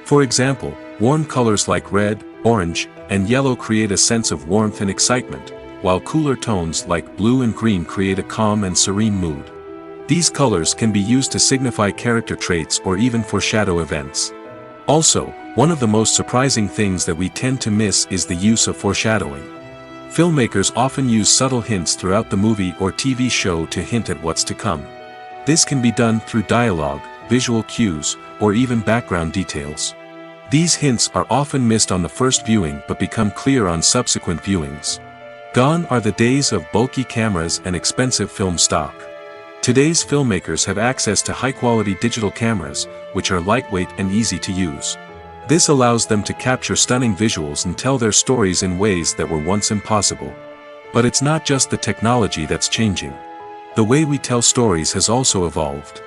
S2: For example, warm colors like red, orange, and yellow create a sense of warmth and excitement, while cooler tones like blue and green create a calm and serene mood. These colors can be used to signify character traits or even foreshadow events. Also, one of the most surprising things that we tend to miss is the use of foreshadowing. Filmmakers often use subtle hints throughout the movie or TV show to hint at what's to come. This can be done through dialogue, visual cues, or even background details. These hints are often missed on the first viewing but become clear on subsequent viewings. Gone are the days of bulky cameras and expensive film stock. Today's filmmakers have access to high-quality digital cameras, which are lightweight and easy to use. This allows them to capture stunning visuals and tell their stories in ways that were once impossible. But it's not just the technology that's changing. The way we tell stories has also evolved.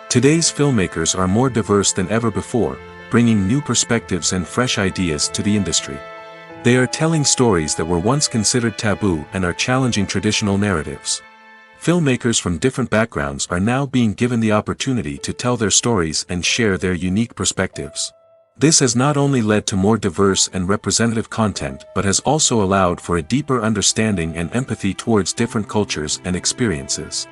S2: Today's filmmakers are more diverse than ever before, bringing new perspectives and fresh ideas to the industry. They are telling stories that were once considered taboo and are challenging traditional narratives. Filmmakers from different backgrounds are now being given the opportunity to tell their stories and share their unique perspectives. This has not only led to more diverse and representative content but has also allowed for a deeper understanding and empathy towards different cultures and experiences.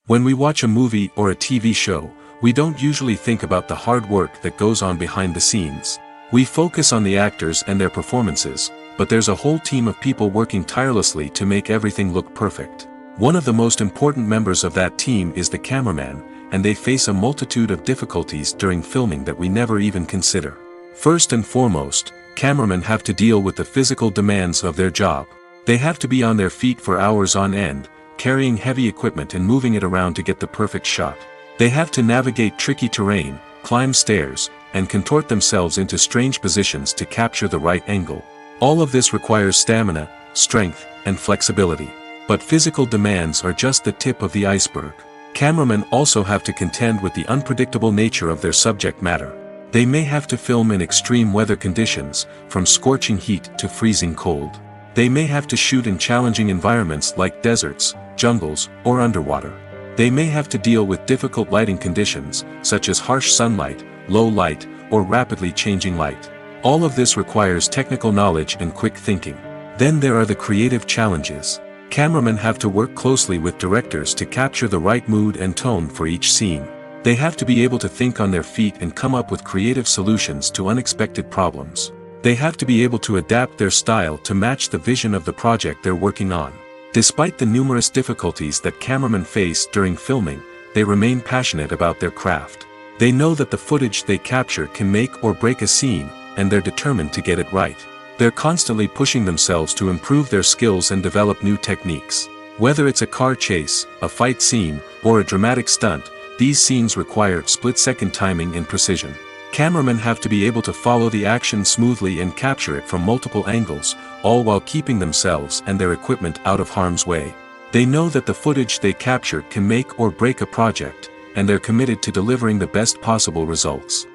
S2: When we watch a movie or a TV show, we don't usually think about the hard work that goes on behind the scenes. We focus on the actors and their performances, but there's a whole team of people working tirelessly to make everything look perfect. One of the most important members of that team is the cameraman, and they face a multitude of difficulties during filming that we never even consider. First and foremost, cameramen have to deal with the physical demands of their job. They have to be on their feet for hours on end, carrying heavy equipment and moving it around to get the perfect shot. They have to navigate tricky terrain, climb stairs, and contort themselves into strange positions to capture the right angle. All of this requires stamina, strength, and flexibility. But physical demands are just the tip of the iceberg. Cameramen also have to contend with the unpredictable nature of their subject matter. They may have to film in extreme weather conditions, from scorching heat to freezing cold. They may have to shoot in challenging environments like deserts, jungles, or underwater. They may have to deal with difficult lighting conditions, such as harsh sunlight, low light, or rapidly changing light. All of this requires technical knowledge and quick thinking. Then there are the creative challenges. Cameramen have to work closely with directors to capture the right mood and tone for each scene. They have to be able to think on their feet and come up with creative solutions to unexpected problems. They have to be able to adapt their style to match the vision of the project they're working on. Despite the numerous difficulties that cameramen face during filming, they remain passionate about their craft. They know that the footage they capture can make or break a scene, and they're determined to get it right. They're constantly pushing themselves to improve their skills and develop new techniques. Whether it's a car chase, a fight scene, or a dramatic stunt, these scenes require split-second timing and precision. Cameramen have to be able to follow the action smoothly and capture it from multiple angles, all while keeping themselves and their equipment out of harm's way. They know that the footage they capture can make or break a project, and they're committed to delivering the best possible results.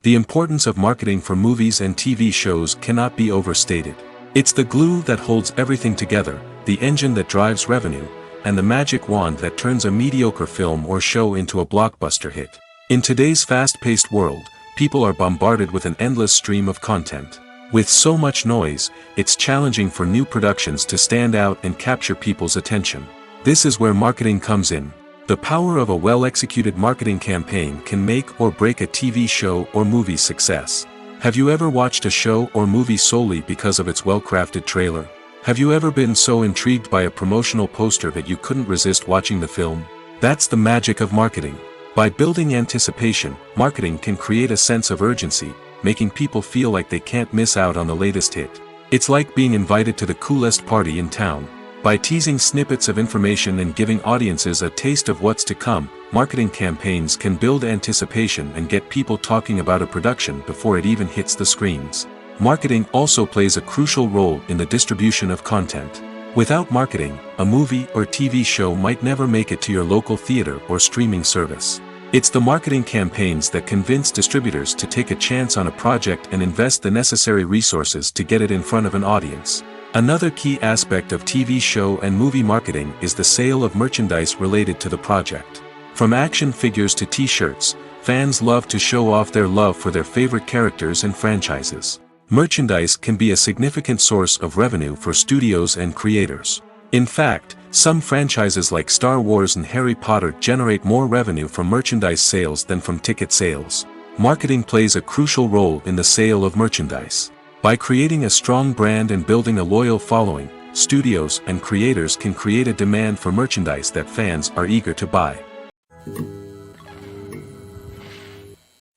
S2: The importance of marketing for movies and TV shows cannot be overstated. It's the glue that holds everything together, the engine that drives revenue, and the magic wand that turns a mediocre film or show into a blockbuster hit. In today's fast-paced world, people are bombarded with an endless stream of content. With so much noise, it's challenging for new productions to stand out and capture people's attention. This is where marketing comes in. The power of a well-executed marketing campaign can make or break a TV show or movie's success. Have you ever watched a show or movie solely because of its well-crafted trailer? Have you ever been so intrigued by a promotional poster that you couldn't resist watching the film? That's the magic of marketing. By building anticipation, marketing can create a sense of urgency, making people feel like they can't miss out on the latest hit. It's like being invited to the coolest party in town. By teasing snippets of information and giving audiences a taste of what's to come, marketing campaigns can build anticipation and get people talking about a production before it even hits the screens. Marketing also plays a crucial role in the distribution of content. Without marketing, a movie or TV show might never make it to your local theater or streaming service. It's the marketing campaigns that convince distributors to take a chance on a project and invest the necessary resources to get it in front of an audience. Another key aspect of TV show and movie marketing is the sale of merchandise related to the project. From action figures to t-shirts, fans love to show off their love for their favorite characters and franchises. Merchandise can be a significant source of revenue for studios and creators. In fact, some franchises like Star Wars and Harry Potter generate more revenue from merchandise sales than from ticket sales. Marketing plays a crucial role in the sale of merchandise. By creating a strong brand and building a loyal following, studios and creators can create a demand for merchandise that fans are eager to buy.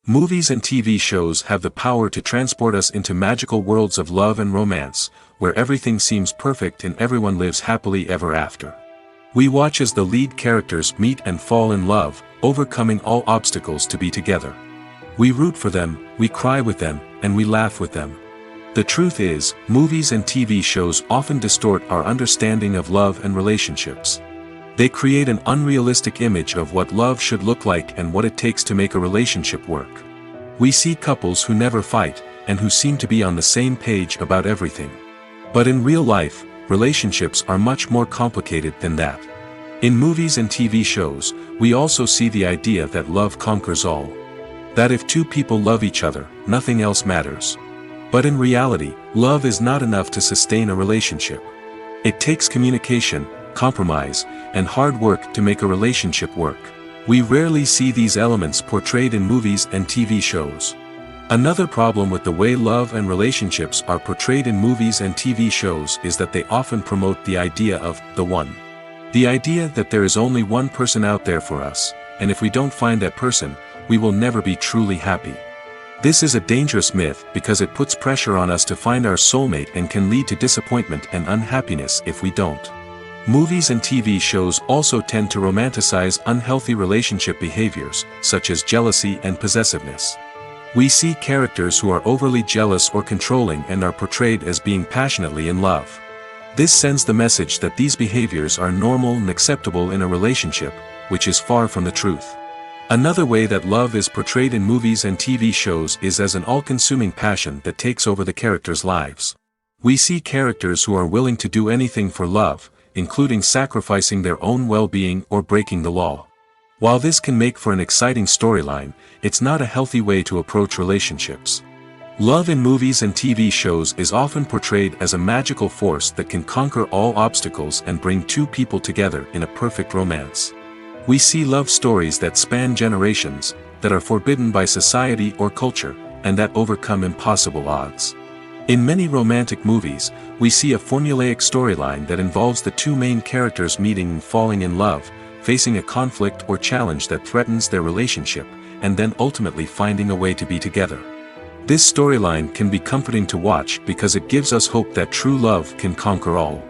S2: Movies and TV shows have the power to transport us into magical worlds of love and romance, where everything seems perfect and everyone lives happily ever after. We watch as the lead characters meet and fall in love, overcoming all obstacles to be together. We root for them, we cry with them, and we laugh with them. The truth is, movies and TV shows often distort our understanding of love and relationships. They create an unrealistic image of what love should look like and what it takes to make a relationship work. We see couples who never fight, and who seem to be on the same page about everything. But in real life, relationships are much more complicated than that. In movies and TV shows, we also see the idea that love conquers all. That if two people love each other, nothing else matters. But in reality, love is not enough to sustain a relationship. It takes communication, compromise, and hard work to make a relationship work. We rarely see these elements portrayed in movies and TV shows. Another problem with the way love and relationships are portrayed in movies and TV shows is that they often promote the idea of the one. The idea that there is only one person out there for us, and if we don't find that person, we will never be truly happy. This is a dangerous myth because it puts pressure on us to find our soulmate and can lead to disappointment and unhappiness if we don't. Movies and TV shows also tend to romanticize unhealthy relationship behaviors, such as jealousy and possessiveness. We see characters who are overly jealous or controlling and are portrayed as being passionately in love. This sends the message that these behaviors are normal and acceptable in a relationship, which is far from the truth. Another way that love is portrayed in movies and TV shows is as an all-consuming passion that takes over the characters' lives. We see characters who are willing to do anything for love, including sacrificing their own well-being or breaking the law. While this can make for an exciting storyline, it's not a healthy way to approach relationships. Love in movies and TV shows is often portrayed as a magical force that can conquer all obstacles and bring two people together in a perfect romance. We see love stories that span generations, that are forbidden by society or culture, and that overcome impossible odds. In many romantic movies, we see a formulaic storyline that involves the two main characters meeting and falling in love, facing a conflict or challenge that threatens their relationship, and then ultimately finding a way to be together. This storyline can be comforting to watch because it gives us hope that true love can conquer all.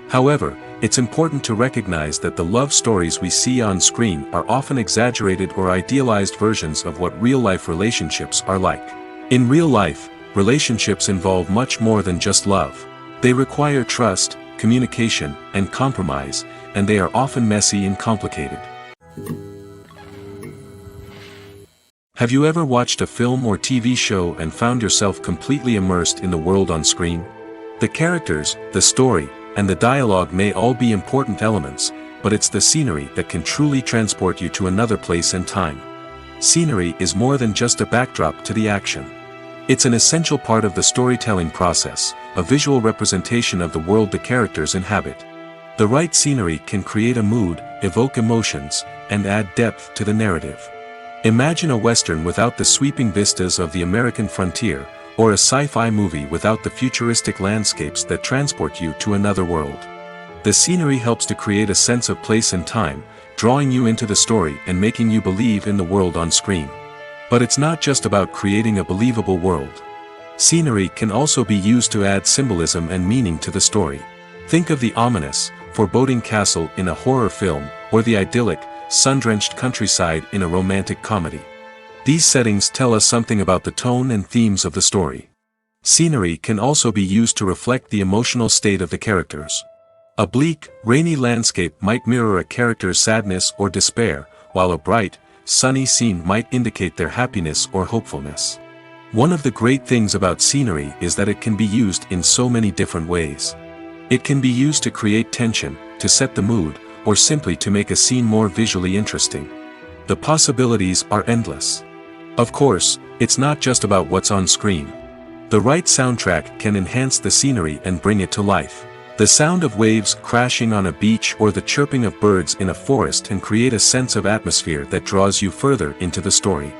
S2: However, it's important to recognize that the love stories we see on screen are often exaggerated or idealized versions of what real-life relationships are like. In real life, relationships involve much more than just love. They require trust, communication, and compromise, and they are often messy and complicated. Have you ever watched a film or TV show and found yourself completely immersed in the world on screen? The characters, the story, and the dialogue may all be important elements, but it's the scenery that can truly transport you to another place and time. Scenery is more than just a backdrop to the action. It's an essential part of the storytelling process, a visual representation of the world the characters inhabit. The right scenery can create a mood, evoke emotions, and add depth to the narrative. Imagine a Western without the sweeping vistas of the American frontier, or a sci-fi movie without the futuristic landscapes that transport you to another world. The scenery helps to create a sense of place and time, drawing you into the story and making you believe in the world on screen. But it's not just about creating a believable world. Scenery can also be used to add symbolism and meaning to the story. Think of the ominous, foreboding castle in a horror film, or the idyllic, sun-drenched countryside in a romantic comedy. These settings tell us something about the tone and themes of the story. Scenery can also be used to reflect the emotional state of the characters. A bleak, rainy landscape might mirror a character's sadness or despair, while a bright, sunny scene might indicate their happiness or hopefulness. One of the great things about scenery is that it can be used in so many different ways. It can be used to create tension, to set the mood, or simply to make a scene more visually interesting. The possibilities are endless. Of course, it's not just about what's on screen. The right soundtrack can enhance the scenery and bring it to life. The sound of waves crashing on a beach or the chirping of birds in a forest can create a sense of atmosphere that draws you further into the story.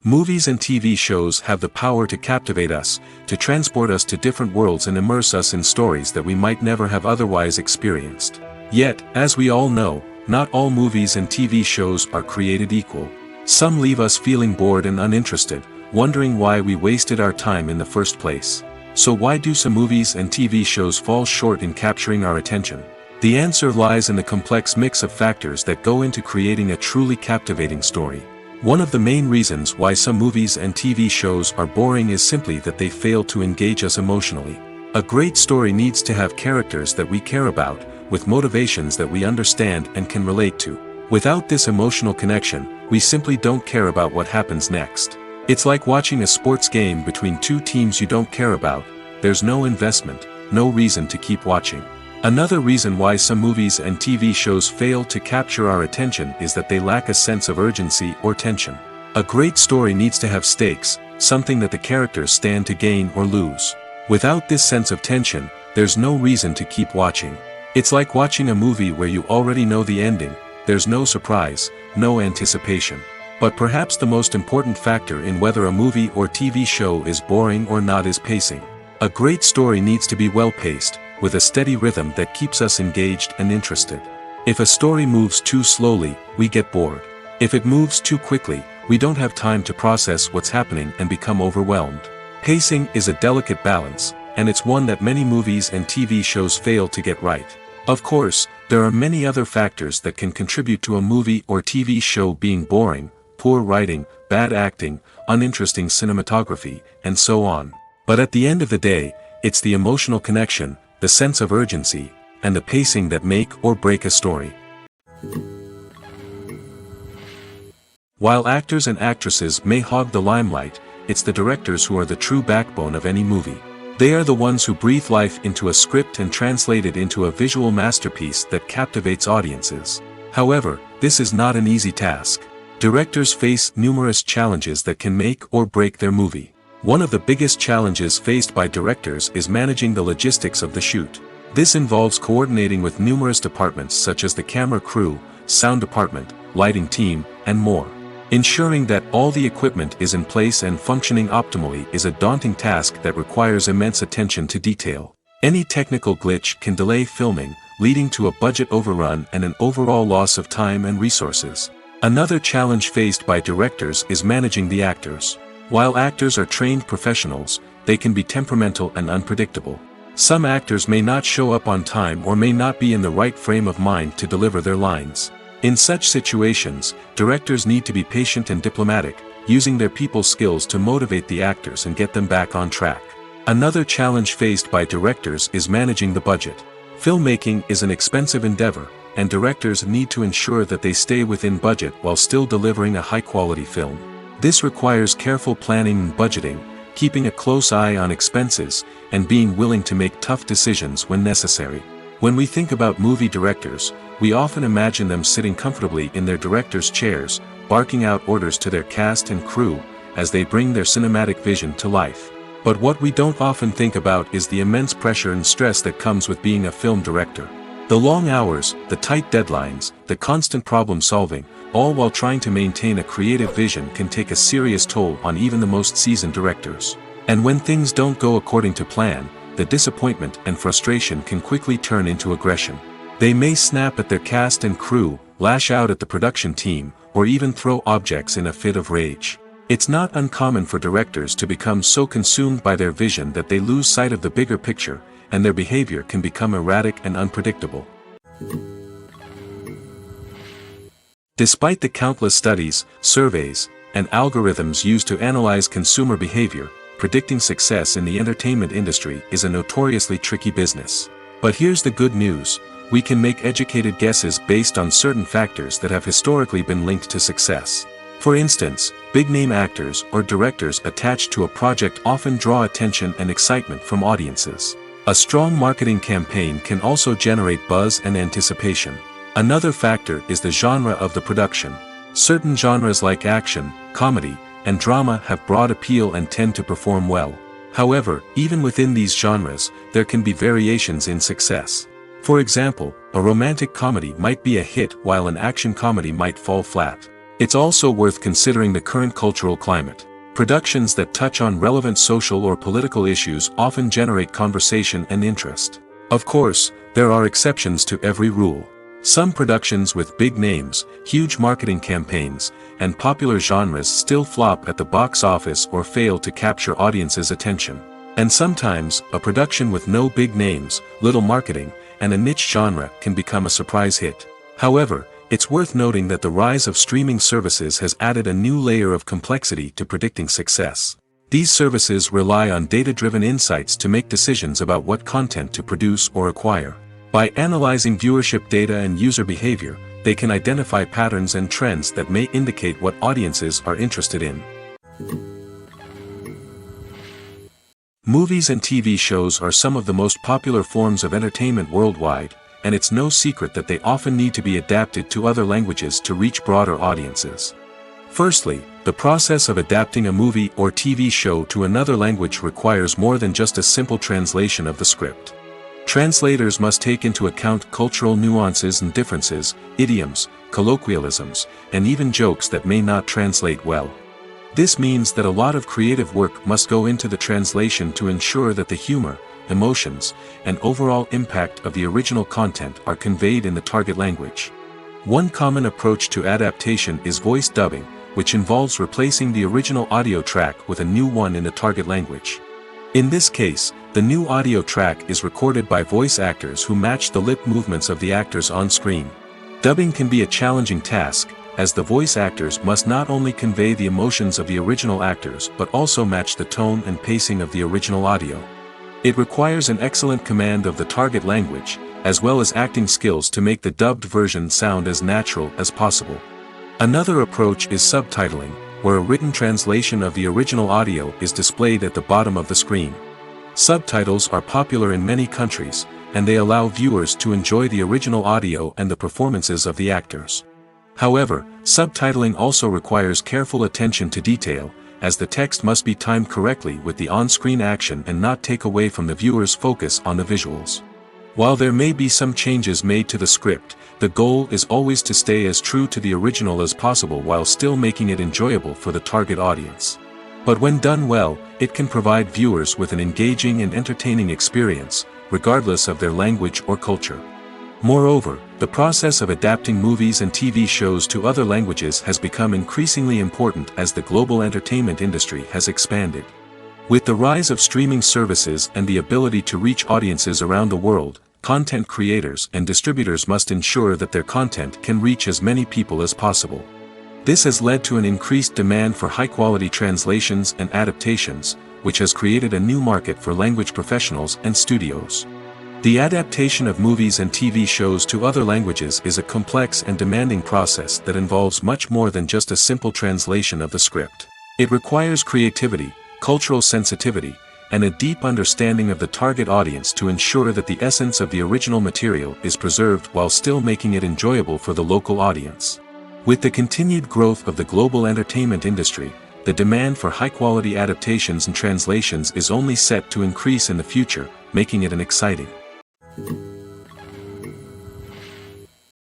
S2: Movies and TV shows have the power to captivate us, to transport us to different worlds and immerse us in stories that we might never have otherwise experienced. Yet, as we all know, not all movies and TV shows are created equal. Some leave us feeling bored and uninterested, wondering why we wasted our time in the first place. So why do some movies and TV shows fall short in capturing our attention? The answer lies in the complex mix of factors that go into creating a truly captivating story. One of the main reasons why some movies and TV shows are boring is simply that they fail to engage us emotionally. A great story needs to have characters that we care about, with motivations that we understand and can relate to. Without this emotional connection, we simply don't care about what happens next. It's like watching a sports game between two teams you don't care about. There's no investment, no reason to keep watching. Another reason why some movies and TV shows fail to capture our attention is that they lack a sense of urgency or tension. A great story needs to have stakes, something that the characters stand to gain or lose. Without this sense of tension, there's no reason to keep watching. It's like watching a movie where you already know the ending. There's no surprise, no anticipation. But perhaps the most important factor in whether a movie or TV show is boring or not is pacing. A great story needs to be well-paced, with a steady rhythm that keeps us engaged and interested. If a story moves too slowly, we get bored. If it moves too quickly, we don't have time to process what's happening and become overwhelmed. Pacing is a delicate balance, and it's one that many movies and TV shows fail to get right. Of course, there are many other factors that can contribute to a movie or TV show being boring: poor writing, bad acting, uninteresting cinematography, and so on. But at the end of the day, it's the emotional connection, the sense of urgency, and the pacing that make or break a story. While actors and actresses may hog the limelight, it's the directors who are the true backbone of any movie. They are the ones who breathe life into a script and translate it into a visual masterpiece that captivates audiences. However, this is not an easy task. Directors face numerous challenges that can make or break their movie. One of the biggest challenges faced by directors is managing the logistics of the shoot. This involves coordinating with numerous departments such as the camera crew, sound department, lighting team, and more. Ensuring that all the equipment is in place and functioning optimally is a daunting task that requires immense attention to detail. Any technical glitch can delay filming, leading to a budget overrun and an overall loss of time and resources. Another challenge faced by directors is managing the actors. While actors are trained professionals, they can be temperamental and unpredictable. Some actors may not show up on time or may not be in the right frame of mind to deliver their lines. In such situations, directors need to be patient and diplomatic, using their people skills to motivate the actors and get them back on track. Another challenge faced by directors is managing the budget. Filmmaking is an expensive endeavor, and directors need to ensure that they stay within budget while still delivering a high-quality film. This requires careful planning and budgeting, keeping a close eye on expenses, and being willing to make tough decisions when necessary. When we think about movie directors, we often imagine them sitting comfortably in their director's chairs, barking out orders to their cast and crew, as they bring their cinematic vision to life. But what we don't often think about is the immense pressure and stress that comes with being a film director. The long hours, the tight deadlines, the constant problem solving, all while trying to maintain a creative vision can take a serious toll on even the most seasoned directors. And when things don't go according to plan, the disappointment and frustration can quickly turn into aggression. They may snap at their cast and crew, lash out at the production team, or even throw objects in a fit of rage. It's not uncommon for directors to become so consumed by their vision that they lose sight of the bigger picture, and their behavior can become erratic and unpredictable. Despite the countless studies, surveys, and algorithms used to analyze consumer behavior, predicting success in the entertainment industry is a notoriously tricky business. But here's the good news: we can make educated guesses based on certain factors that have historically been linked to success. For instance, big-name actors or directors attached to a project often draw attention and excitement from audiences. A strong marketing campaign can also generate buzz and anticipation. Another factor is the genre of the production. Certain genres like action, comedy, and drama have broad appeal and tend to perform well. However, even within these genres, there can be variations in success. For example, a romantic comedy might be a hit while an action comedy might fall flat. It's also worth considering the current cultural climate. Productions that touch on relevant social or political issues often generate conversation and interest. Of course, there are exceptions to every rule. Some productions with big names, huge marketing campaigns, and popular genres still flop at the box office or fail to capture audiences' attention. And sometimes, a production with no big names, little marketing, and a niche genre can become a surprise hit. However, it's worth noting that the rise of streaming services has added a new layer of complexity to predicting success. These services rely on data-driven insights to make decisions about what content to produce or acquire. By analyzing viewership data and user behavior, they can identify patterns and trends that may indicate what audiences are interested in. Movies and TV shows are some of the most popular forms of entertainment worldwide, and it's no secret that they often need to be adapted to other languages to reach broader audiences. Firstly, the process of adapting a movie or TV show to another language requires more than just a simple translation of the script. Translators must take into account cultural nuances and differences, idioms, colloquialisms, and even jokes that may not translate well. This means that a lot of creative work must go into the translation to ensure that the humor, emotions, and overall impact of the original content are conveyed in the target language. One common approach to adaptation is voice dubbing, which involves replacing the original audio track with a new one in the target language. In this case, the new audio track is recorded by voice actors who match the lip movements of the actors on screen. Dubbing can be a challenging task, as the voice actors must not only convey the emotions of the original actors but also match the tone and pacing of the original audio. It requires an excellent command of the target language, as well as acting skills to make the dubbed version sound as natural as possible. Another approach is subtitling, where a written translation of the original audio is displayed at the bottom of the screen. Subtitles are popular in many countries, and they allow viewers to enjoy the original audio and the performances of the actors. However, subtitling also requires careful attention to detail, as the text must be timed correctly with the on-screen action and not take away from the viewer's focus on the visuals. While there may be some changes made to the script, the goal is always to stay as true to the original as possible while still making it enjoyable for the target audience. But when done well, it can provide viewers with an engaging and entertaining experience, regardless of their language or culture. Moreover, the process of adapting movies and TV shows to other languages has become increasingly important as the global entertainment industry has expanded. With the rise of streaming services and the ability to reach audiences around the world, content creators and distributors must ensure that their content can reach as many people as possible. This has led to an increased demand for high-quality translations and adaptations, which has created a new market for language professionals and studios. The adaptation of movies and TV shows to other languages is a complex and demanding process that involves much more than just a simple translation of the script. It requires creativity, cultural sensitivity, and a deep understanding of the target audience to ensure that the essence of the original material is preserved while still making it enjoyable for the local audience. With the continued growth of the global entertainment industry, the demand for high-quality adaptations and translations is only set to increase in the future, making it an exciting.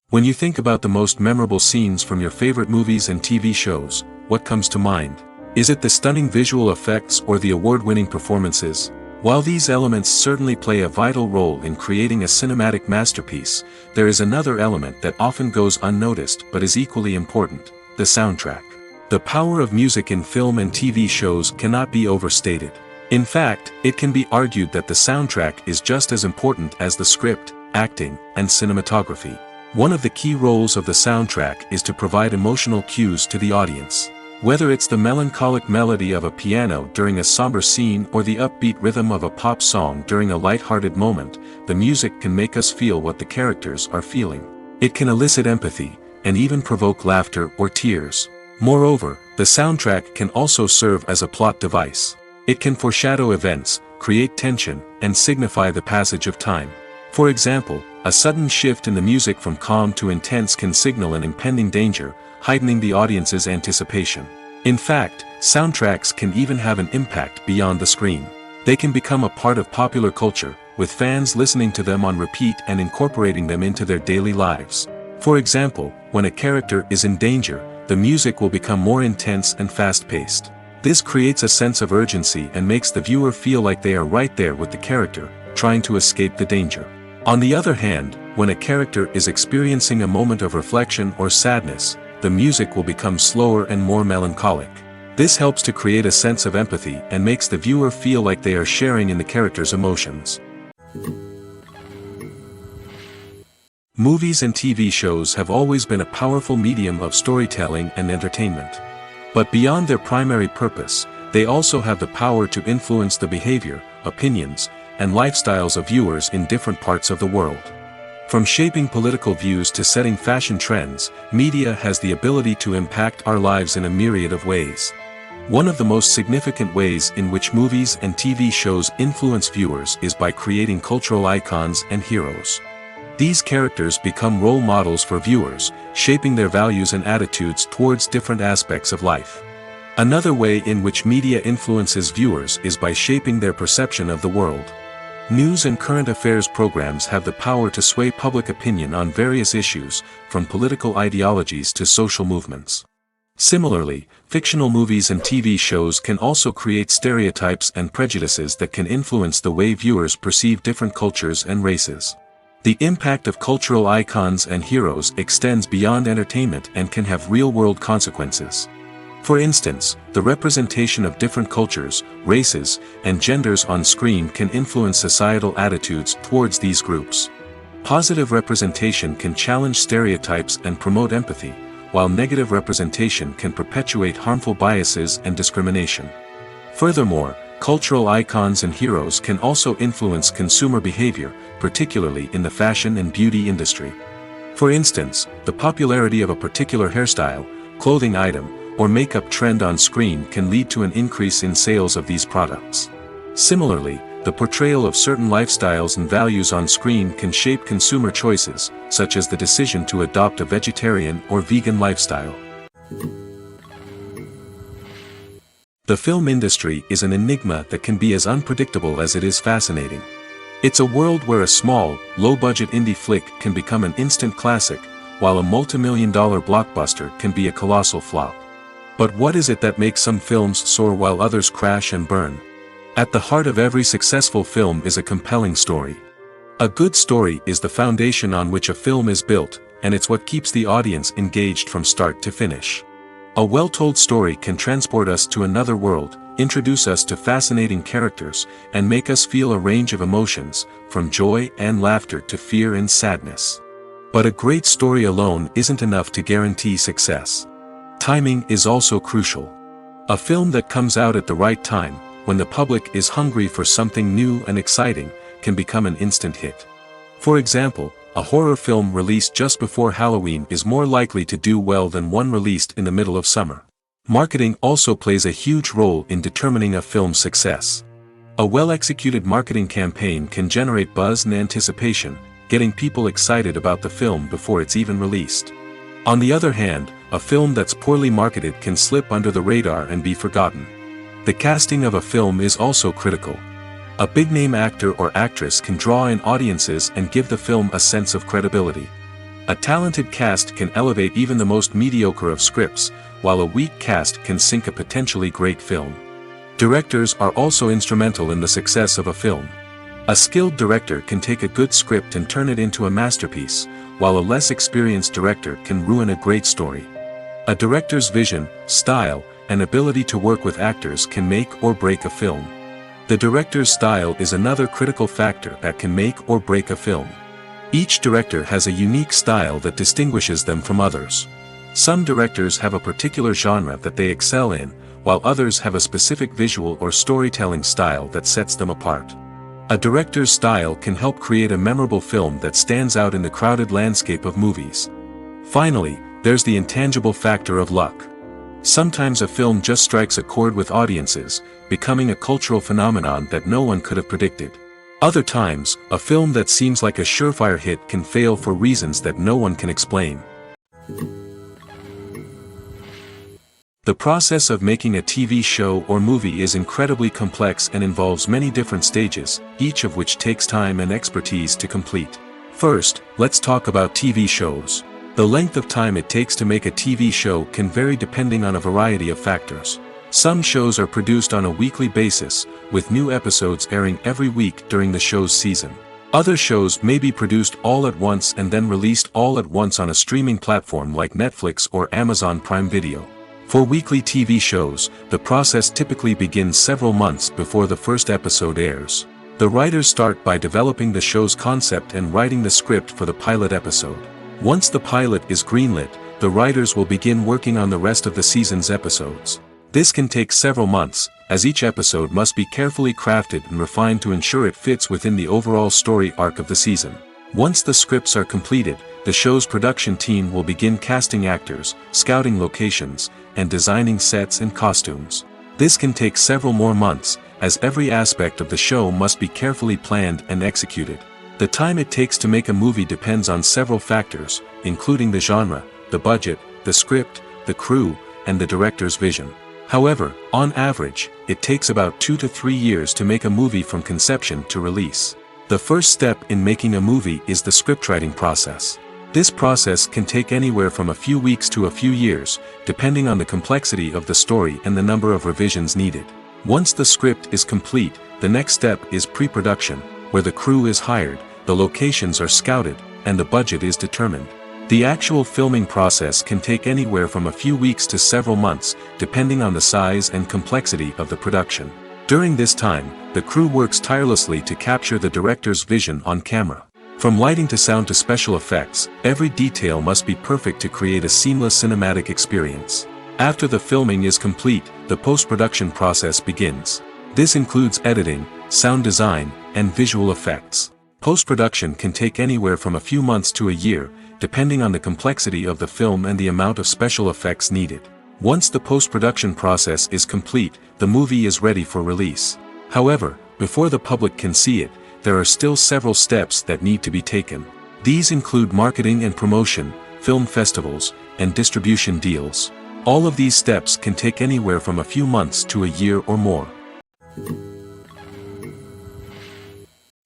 S2: When you think about the most memorable scenes from your favorite movies and TV shows, what comes to mind? Is it the stunning visual effects or the award-winning performances? While these elements certainly play a vital role in creating a cinematic masterpiece, there is another element that often goes unnoticed but is equally important: the soundtrack. The power of music in film and TV shows cannot be overstated. In fact, it can be argued that the soundtrack is just as important as the script, acting, and cinematography. One of the key roles of the soundtrack is to provide emotional cues to the audience. Whether it's the melancholic melody of a piano during a somber scene or the upbeat rhythm of a pop song during a light-hearted moment, the music can make us feel what the characters are feeling. It can elicit empathy, and even provoke laughter or tears. Moreover, the soundtrack can also serve as a plot device. It can foreshadow events, create tension, and signify the passage of time. For example, a sudden shift in the music from calm to intense can signal an impending danger, heightening the audience's anticipation. In fact, soundtracks can even have an impact beyond the screen. They can become a part of popular culture, with fans listening to them on repeat and incorporating them into their daily lives. For example, when a character is in danger, the music will become more intense and fast-paced. This creates a sense of urgency and makes the viewer feel like they are right there with the character, trying to escape the danger. On the other hand, when a character is experiencing a moment of reflection or sadness, the music will become slower and more melancholic. This helps to create a sense of empathy and makes the viewer feel like they are sharing in the character's emotions. Movies and TV shows have always been a powerful medium of storytelling and entertainment. But beyond their primary purpose, they also have the power to influence the behavior, opinions, and lifestyles of viewers in different parts of the world. From shaping political views to setting fashion trends, media has the ability to impact our lives in a myriad of ways. One of the most significant ways in which movies and TV shows influence viewers is by creating cultural icons and heroes. These characters become role models for viewers, shaping their values and attitudes towards different aspects of life. Another way in which media influences viewers is by shaping their perception of the world. News and current affairs programs have the power to sway public opinion on various issues, from political ideologies to social movements. Similarly, fictional movies and TV shows can also create stereotypes and prejudices that can influence the way viewers perceive different cultures and races. The impact of cultural icons and heroes extends beyond entertainment and can have real-world consequences. For instance, the representation of different cultures, races, and genders on screen can influence societal attitudes towards these groups. Positive representation can challenge stereotypes and promote empathy, while negative representation can perpetuate harmful biases and discrimination. Furthermore, cultural icons and heroes can also influence consumer behavior, particularly in the fashion and beauty industry. For instance, the popularity of a particular hairstyle, clothing item, or makeup trend on screen can lead to an increase in sales of these products. Similarly, the portrayal of certain lifestyles and values on screen can shape consumer choices, such as the decision to adopt a vegetarian or vegan lifestyle. The film industry is an enigma that can be as unpredictable as it is fascinating. It's a world where a small, low-budget indie flick can become an instant classic, while a multi-million-dollar blockbuster can be a colossal flop. But what is it that makes some films soar while others crash and burn? At the heart of every successful film is a compelling story. A good story is the foundation on which a film is built, and it's what keeps the audience engaged from start to finish. A well-told story can transport us to another world, introduce us to fascinating characters, and make us feel a range of emotions, from joy and laughter to fear and sadness. But a great story alone isn't enough to guarantee success. Timing is also crucial. A film that comes out at the right time, when the public is hungry for something new and exciting, can become an instant hit. For example, a horror film released just before Halloween is more likely to do well than one released in the middle of summer. Marketing also plays a huge role in determining a film's success. A well-executed marketing campaign can generate buzz and anticipation, getting people excited about the film before it's even released. On the other hand, a film that's poorly marketed can slip under the radar and be forgotten. The casting of a film is also critical. A big-name actor or actress can draw in audiences and give the film a sense of credibility. A talented cast can elevate even the most mediocre of scripts, while a weak cast can sink a potentially great film. Directors are also instrumental in the success of a film. A skilled director can take a good script and turn it into a masterpiece, while a less experienced director can ruin a great story. A director's vision, style, and ability to work with actors can make or break a film. The director's style is another critical factor that can make or break a film. Each director has a unique style that distinguishes them from others. Some directors have a particular genre that they excel in, while others have a specific visual or storytelling style that sets them apart. A director's style can help create a memorable film that stands out in the crowded landscape of movies. Finally, there's the intangible factor of luck. Sometimes a film just strikes a chord with audiences, becoming a cultural phenomenon that no one could have predicted. Other times, a film that seems like a surefire hit can fail for reasons that no one can explain. The process of making a TV show or movie is incredibly complex and involves many different stages, each of which takes time and expertise to complete. First, let's talk about TV shows. The length of time it takes to make a TV show can vary depending on a variety of factors. Some shows are produced on a weekly basis, with new episodes airing every week during the show's season. Other shows may be produced all at once and then released all at once on a streaming platform like Netflix or Amazon Prime Video. For weekly TV shows, the process typically begins several months before the first episode airs. The writers start by developing the show's concept and writing the script for the pilot episode. Once the pilot is greenlit, the writers will begin working on the rest of the season's episodes. This can take several months, as each episode must be carefully crafted and refined to ensure it fits within the overall story arc of the season. Once the scripts are completed, the show's production team will begin casting actors, scouting locations, and designing sets and costumes. This can take several more months, as every aspect of the show must be carefully planned and executed. The time it takes to make a movie depends on several factors, including the genre, the budget, the script, the crew, and the director's vision. However, on average, it takes about 2 to 3 years to make a movie from conception to release. The first step in making a movie is the scriptwriting process. This process can take anywhere from a few weeks to a few years, depending on the complexity of the story and the number of revisions needed. Once the script is complete, the next step is pre-production, where the crew is hired, the locations are scouted, and the budget is determined. The actual filming process can take anywhere from a few weeks to several months, depending on the size and complexity of the production. During this time, the crew works tirelessly to capture the director's vision on camera. From lighting to sound to special effects, every detail must be perfect to create a seamless cinematic experience. After the filming is complete, the post-production process begins. This includes editing, sound design, and visual effects. Post-production can take anywhere from a few months to a year, depending on the complexity of the film and the amount of special effects needed. Once the post-production process is complete, the movie is ready for release. However, before the public can see it, there are still several steps that need to be taken. These include marketing and promotion, film festivals, and distribution deals. All of these steps can take anywhere from a few months to a year or more.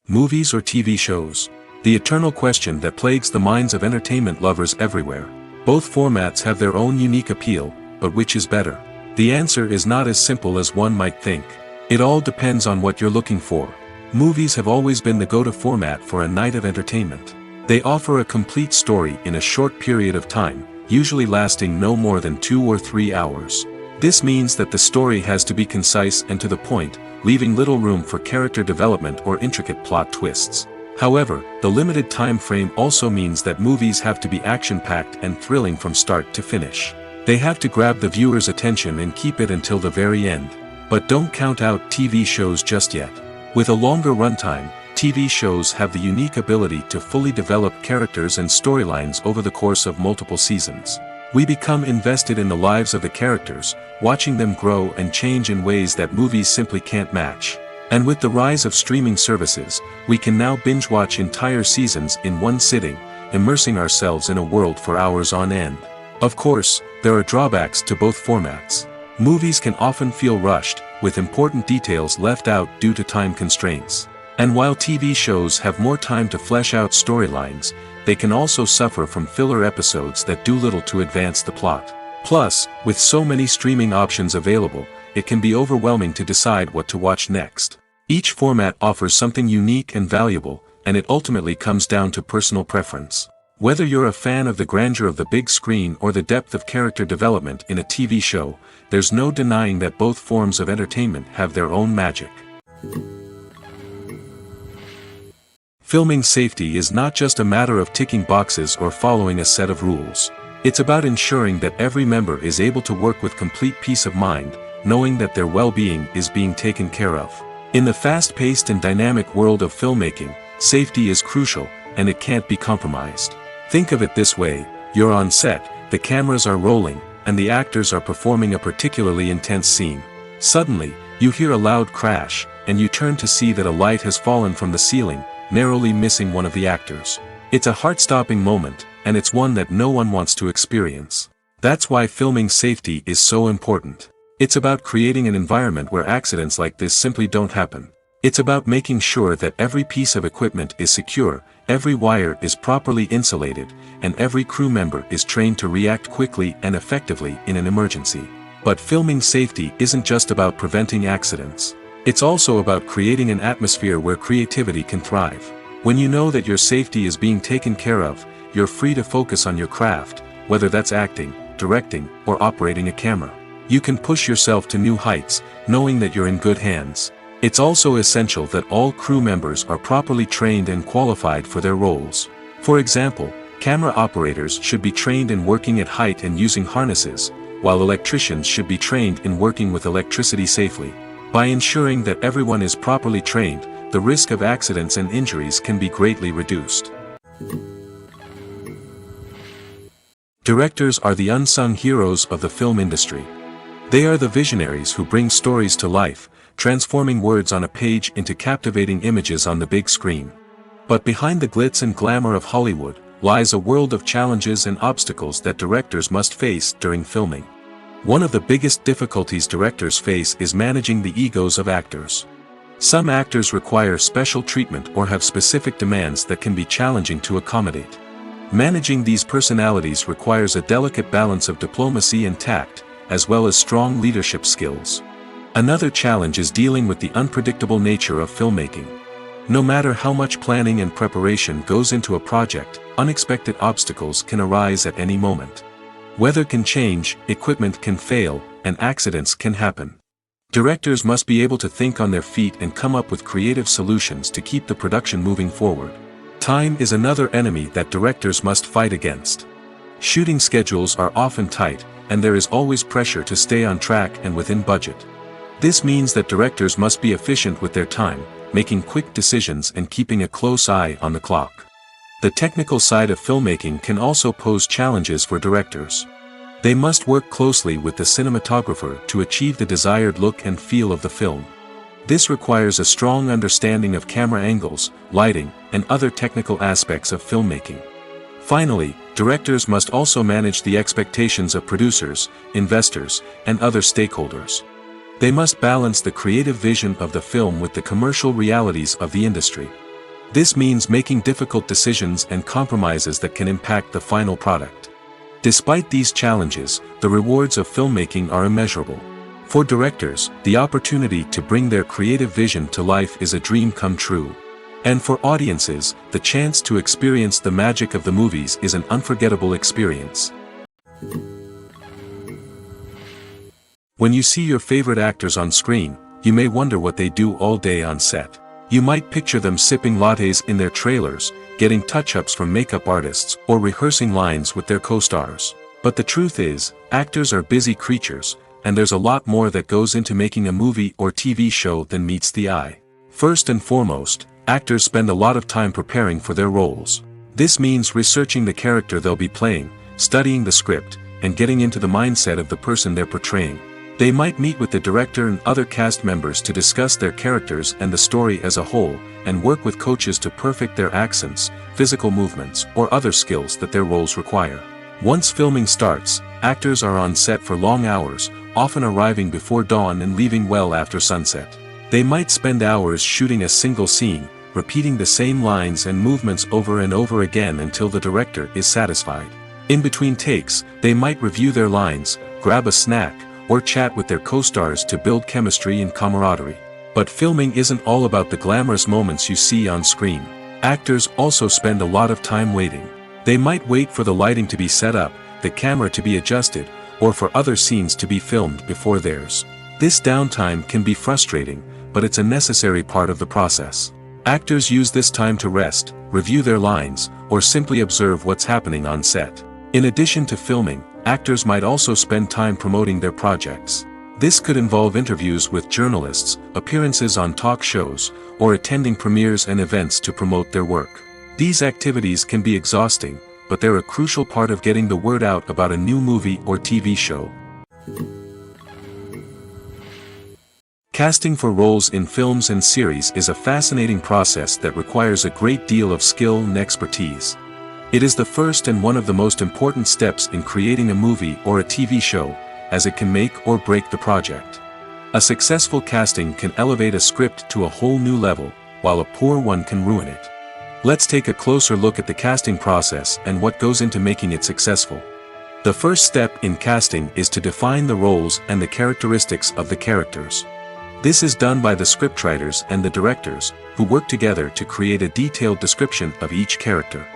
S2: Movies or TV shows? The eternal question that plagues the minds of entertainment lovers everywhere. Both formats have their own unique appeal, but which is better? The answer is not as simple as one might think. It all depends on what you're looking for. Movies have always been the go-to format for a night of entertainment. They offer a complete story in a short period of time, usually lasting no more than 2 or 3 hours. This means that the story has to be concise and to the point, leaving little room for character development or intricate plot twists. However, the limited time frame also means that movies have to be action-packed and thrilling from start to finish. They have to grab the viewer's attention and keep it until the very end. But don't count out TV shows just yet. With a longer runtime, TV shows have the unique ability to fully develop characters and storylines over the course of multiple seasons. We become invested in the lives of the characters, watching them grow and change in ways that movies simply can't match. And with the rise of streaming services, we can now binge-watch entire seasons in one sitting, immersing ourselves in a world for hours on end. Of course, there are drawbacks to both formats. Movies can often feel rushed, with important details left out due to time constraints. And while TV shows have more time to flesh out storylines, they can also suffer from filler episodes that do little to advance the plot. Plus, with so many streaming options available, it can be overwhelming to decide what to watch next. Each format offers something unique and valuable, and it ultimately comes down to personal preference. Whether you're a fan of the grandeur of the big screen or the depth of character development in a TV show, there's no denying that both forms of entertainment have their own magic. Filming safety is not just a matter of ticking boxes or following a set of rules. It's about ensuring that every member is able to work with complete peace of mind, knowing that their well-being is being taken care of. In the fast-paced and dynamic world of filmmaking, safety is crucial, and it can't be compromised. Think of it this way: you're on set, the cameras are rolling, and the actors are performing a particularly intense scene. Suddenly, you hear a loud crash, and you turn to see that a light has fallen from the ceiling, narrowly missing one of the actors. It's a heart-stopping moment, and it's one that no one wants to experience. That's why filming safety is so important. It's about creating an environment where accidents like this simply don't happen. It's about making sure that every piece of equipment is secure, every wire is properly insulated, and every crew member is trained to react quickly and effectively in an emergency. But filming safety isn't just about preventing accidents. It's also about creating an atmosphere where creativity can thrive. When you know that your safety is being taken care of, you're free to focus on your craft, whether that's acting, directing, or operating a camera. You can push yourself to new heights, knowing that you're in good hands. It's also essential that all crew members are properly trained and qualified for their roles. For example, camera operators should be trained in working at height and using harnesses, while electricians should be trained in working with electricity safely. By ensuring that everyone is properly trained, the risk of accidents and injuries can be greatly reduced. Directors are the unsung heroes of the film industry. They are the visionaries who bring stories to life, transforming words on a page into captivating images on the big screen. But behind the glitz and glamour of Hollywood, lies a world of challenges and obstacles that directors must face during filming. One of the biggest difficulties directors face is managing the egos of actors. Some actors require special treatment or have specific demands that can be challenging to accommodate. Managing these personalities requires a delicate balance of diplomacy and tact, as well as strong leadership skills. Another challenge is dealing with the unpredictable nature of filmmaking. No matter how much planning and preparation goes into a project, unexpected obstacles can arise at any moment. Weather can change, equipment can fail, and accidents can happen. Directors must be able to think on their feet and come up with creative solutions to keep the production moving forward. Time is another enemy that directors must fight against. Shooting schedules are often tight, and there is always pressure to stay on track and within budget. This means that directors must be efficient with their time, making quick decisions and keeping a close eye on the clock. The technical side of filmmaking can also pose challenges for directors. They must work closely with the cinematographer to achieve the desired look and feel of the film. This requires a strong understanding of camera angles, lighting, and other technical aspects of filmmaking. Finally, directors must also manage the expectations of producers, investors, and other stakeholders. They must balance the creative vision of the film with the commercial realities of the industry. This means making difficult decisions and compromises that can impact the final product. Despite these challenges, the rewards of filmmaking are immeasurable. For directors, the opportunity to bring their creative vision to life is a dream come true. And for audiences, the chance to experience the magic of the movies is an unforgettable experience. When you see your favorite actors on screen, you may wonder what they do all day on set. You might picture them sipping lattes in their trailers, getting touch-ups from makeup artists, or rehearsing lines with their co-stars. But the truth is, actors are busy creatures, and there's a lot more that goes into making a movie or TV show than meets the eye. First and foremost, actors spend a lot of time preparing for their roles. This means researching the character they'll be playing, studying the script, and getting into the mindset of the person they're portraying. They might meet with the director and other cast members to discuss their characters and the story as a whole, and work with coaches to perfect their accents, physical movements, or other skills that their roles require. Once filming starts, actors are on set for long hours, often arriving before dawn and leaving well after sunset. They might spend hours shooting a single scene, repeating the same lines and movements over and over again until the director is satisfied. In between takes, they might review their lines, grab a snack, or chat with their co-stars to build chemistry and camaraderie. But filming isn't all about the glamorous moments you see on screen. Actors also spend a lot of time waiting. They might wait for the lighting to be set up, the camera to be adjusted, or for other scenes to be filmed before theirs. This downtime can be frustrating, but it's a necessary part of the process. Actors use this time to rest, review their lines, or simply observe what's happening on set. In addition to filming, actors might also spend time promoting their projects. This could involve interviews with journalists, appearances on talk shows, or attending premieres and events to promote their work. These activities can be exhausting, but they're a crucial part of getting the word out about a new movie or TV show. Casting for roles in films and series is a fascinating process that requires a great deal of skill and expertise. It is the first and one of the most important steps in creating a movie or a TV show, as it can make or break the project. A successful casting can elevate a script to a whole new level, while a poor one can ruin it. Let's take a closer look at the casting process and what goes into making it successful. The first step in casting is to define the roles and the characteristics of the characters. This is done by the scriptwriters and the directors, who work together to create a detailed description of each character.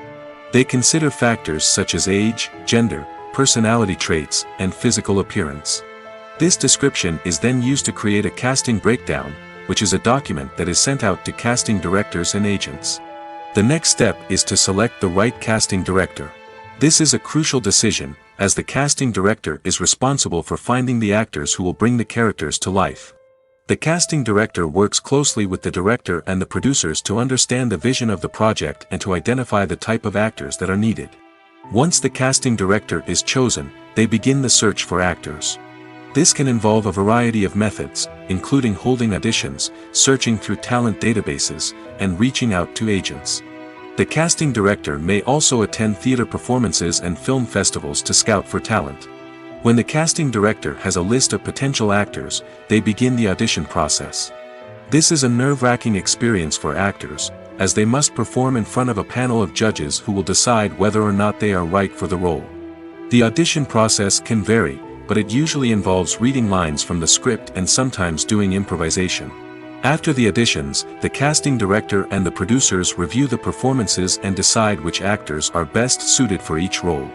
S2: They consider factors such as age, gender, personality traits, and physical appearance. This description is then used to create a casting breakdown, which is a document that is sent out to casting directors and agents. The next step is to select the right casting director. This is a crucial decision, as the casting director is responsible for finding the actors who will bring the characters to life. The casting director works closely with the director and the producers to understand the vision of the project and to identify the type of actors that are needed. Once the casting director is chosen, they begin the search for actors. This can involve a variety of methods, including holding auditions, searching through talent databases, and reaching out to agents. The casting director may also attend theater performances and film festivals to scout for talent. When the casting director has a list of potential actors, they begin the audition process. This is a nerve-wracking experience for actors, as they must perform in front of a panel of judges who will decide whether or not they are right for the role. The audition process can vary, but it usually involves reading lines from the script and sometimes doing improvisation. After the auditions, the casting director and the producers review the performances and decide which actors are best suited for each role.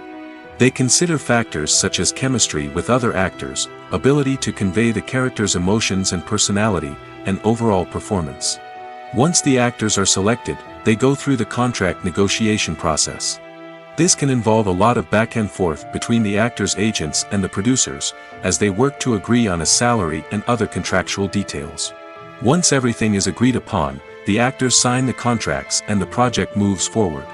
S2: They consider factors such as chemistry with other actors, ability to convey the character's emotions and personality, and overall performance. Once the actors are selected, they go through the contract negotiation process. This can involve a lot of back and forth between the actors' agents and the producers, as they work to agree on a salary and other contractual details. Once everything is agreed upon, the actors sign the contracts and the project moves forward.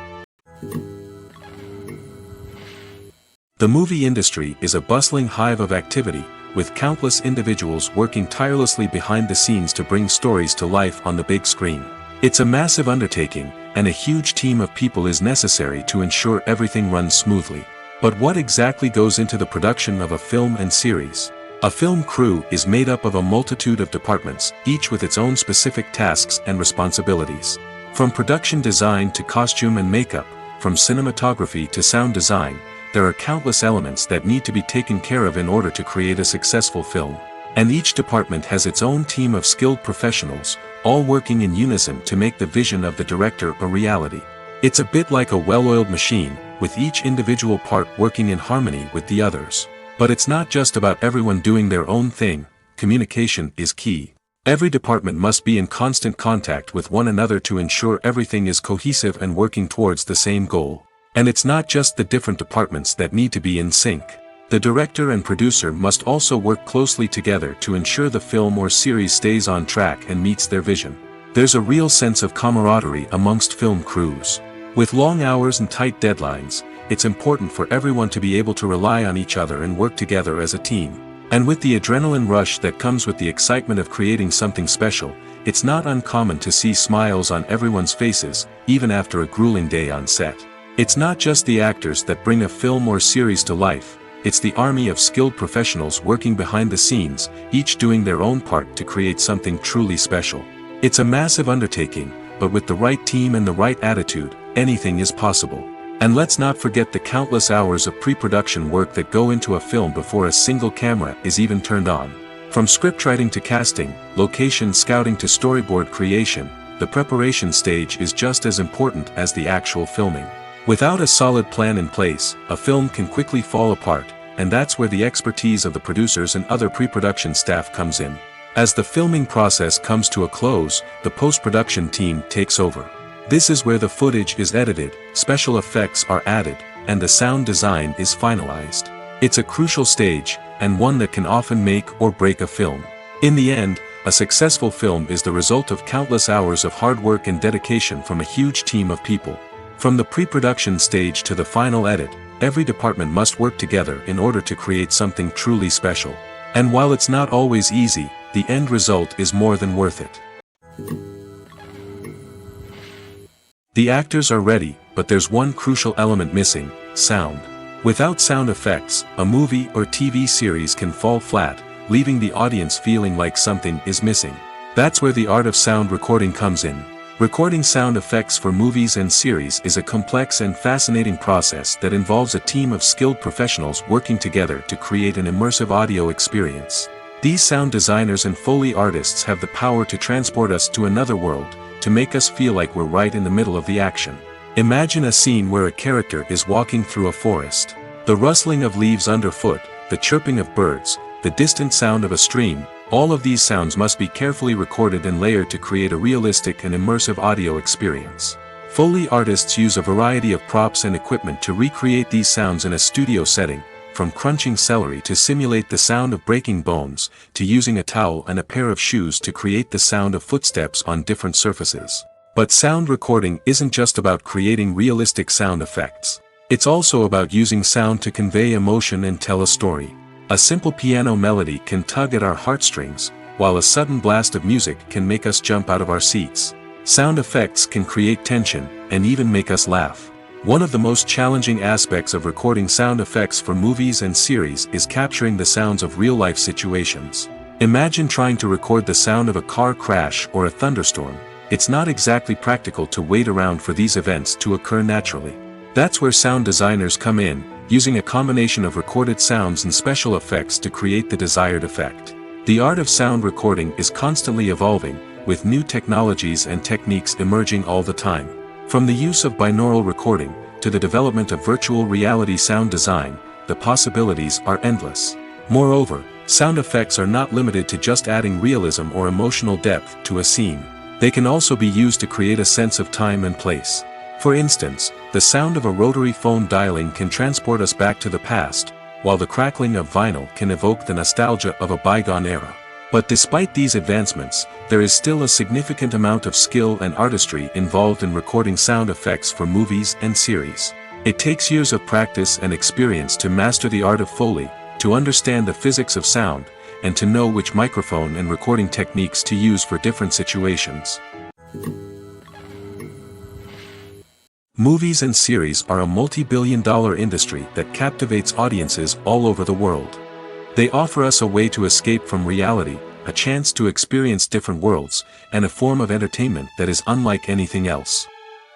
S2: The movie industry is a bustling hive of activity, with countless individuals working tirelessly behind the scenes to bring stories to life on the big screen. It's a massive undertaking, and a huge team of people is necessary to ensure everything runs smoothly. But what exactly goes into the production of a film and series? A film crew is made up of a multitude of departments, each with its own specific tasks and responsibilities. From production design to costume and makeup, from cinematography to sound design, there are countless elements that need to be taken care of in order to create a successful film. And each department has its own team of skilled professionals, all working in unison to make the vision of the director a reality. It's a bit like a well-oiled machine, with each individual part working in harmony with the others. But it's not just about everyone doing their own thing. Communication is key. Every department must be in constant contact with one another to ensure everything is cohesive and working towards the same goal. And it's not just the different departments that need to be in sync. The director and producer must also work closely together to ensure the film or series stays on track and meets their vision. There's a real sense of camaraderie amongst film crews. With long hours and tight deadlines, it's important for everyone to be able to rely on each other and work together as a team. And with the adrenaline rush that comes with the excitement of creating something special, it's not uncommon to see smiles on everyone's faces, even after a grueling day on set. It's not just the actors that bring a film or series to life, it's the army of skilled professionals working behind the scenes, each doing their own part to create something truly special. It's a massive undertaking, but with the right team and the right attitude, anything is possible. And let's not forget the countless hours of pre-production work that go into a film before a single camera is even turned on. From scriptwriting to casting, location scouting to storyboard creation, the preparation stage is just as important as the actual filming. Without a solid plan in place, a film can quickly fall apart, and that's where the expertise of the producers and other pre-production staff comes in. As the filming process comes to a close, the post-production team takes over. This is where the footage is edited, special effects are added, and the sound design is finalized. It's a crucial stage, and one that can often make or break a film. In the end, a successful film is the result of countless hours of hard work and dedication from a huge team of people. From the pre-production stage to the final edit, every department must work together in order to create something truly special. And while it's not always easy, the end result is more than worth it. The actors are ready, but there's one crucial element missing: sound. Without sound effects, a movie or TV series can fall flat, leaving the audience feeling like something is missing. That's where the art of sound recording comes in. Recording sound effects for movies and series is a complex and fascinating process that involves a team of skilled professionals working together to create an immersive audio experience. These sound designers and Foley artists have the power to transport us to another world, to make us feel like we're right in the middle of the action. Imagine a scene where a character is walking through a forest. The rustling of leaves underfoot, the chirping of birds, the distant sound of a stream, all of these sounds must be carefully recorded and layered to create a realistic and immersive audio experience. Foley artists use a variety of props and equipment to recreate these sounds in a studio setting, from crunching celery to simulate the sound of breaking bones, to using a towel and a pair of shoes to create the sound of footsteps on different surfaces. But sound recording isn't just about creating realistic sound effects. It's also about using sound to convey emotion and tell a story. A simple piano melody can tug at our heartstrings, while a sudden blast of music can make us jump out of our seats. Sound effects can create tension, and even make us laugh. One of the most challenging aspects of recording sound effects for movies and series is capturing the sounds of real-life situations. Imagine trying to record the sound of a car crash or a thunderstorm. It's not exactly practical to wait around for these events to occur naturally. That's where sound designers come in, using a combination of recorded sounds and special effects to create the desired effect. The art of sound recording is constantly evolving, with new technologies and techniques emerging all the time. From the use of binaural recording, to the development of virtual reality sound design, the possibilities are endless. Moreover, sound effects are not limited to just adding realism or emotional depth to a scene. They can also be used to create a sense of time and place. For instance, the sound of a rotary phone dialing can transport us back to the past, while the crackling of vinyl can evoke the nostalgia of a bygone era. But despite these advancements, there is still a significant amount of skill and artistry involved in recording sound effects for movies and series. It takes years of practice and experience to master the art of Foley, to understand the physics of sound, and to know which microphone and recording techniques to use for different situations. Movies and series are a multi-billion-dollar industry that captivates audiences all over the world. They offer us a way to escape from reality, a chance to experience different worlds, and a form of entertainment that is unlike anything else.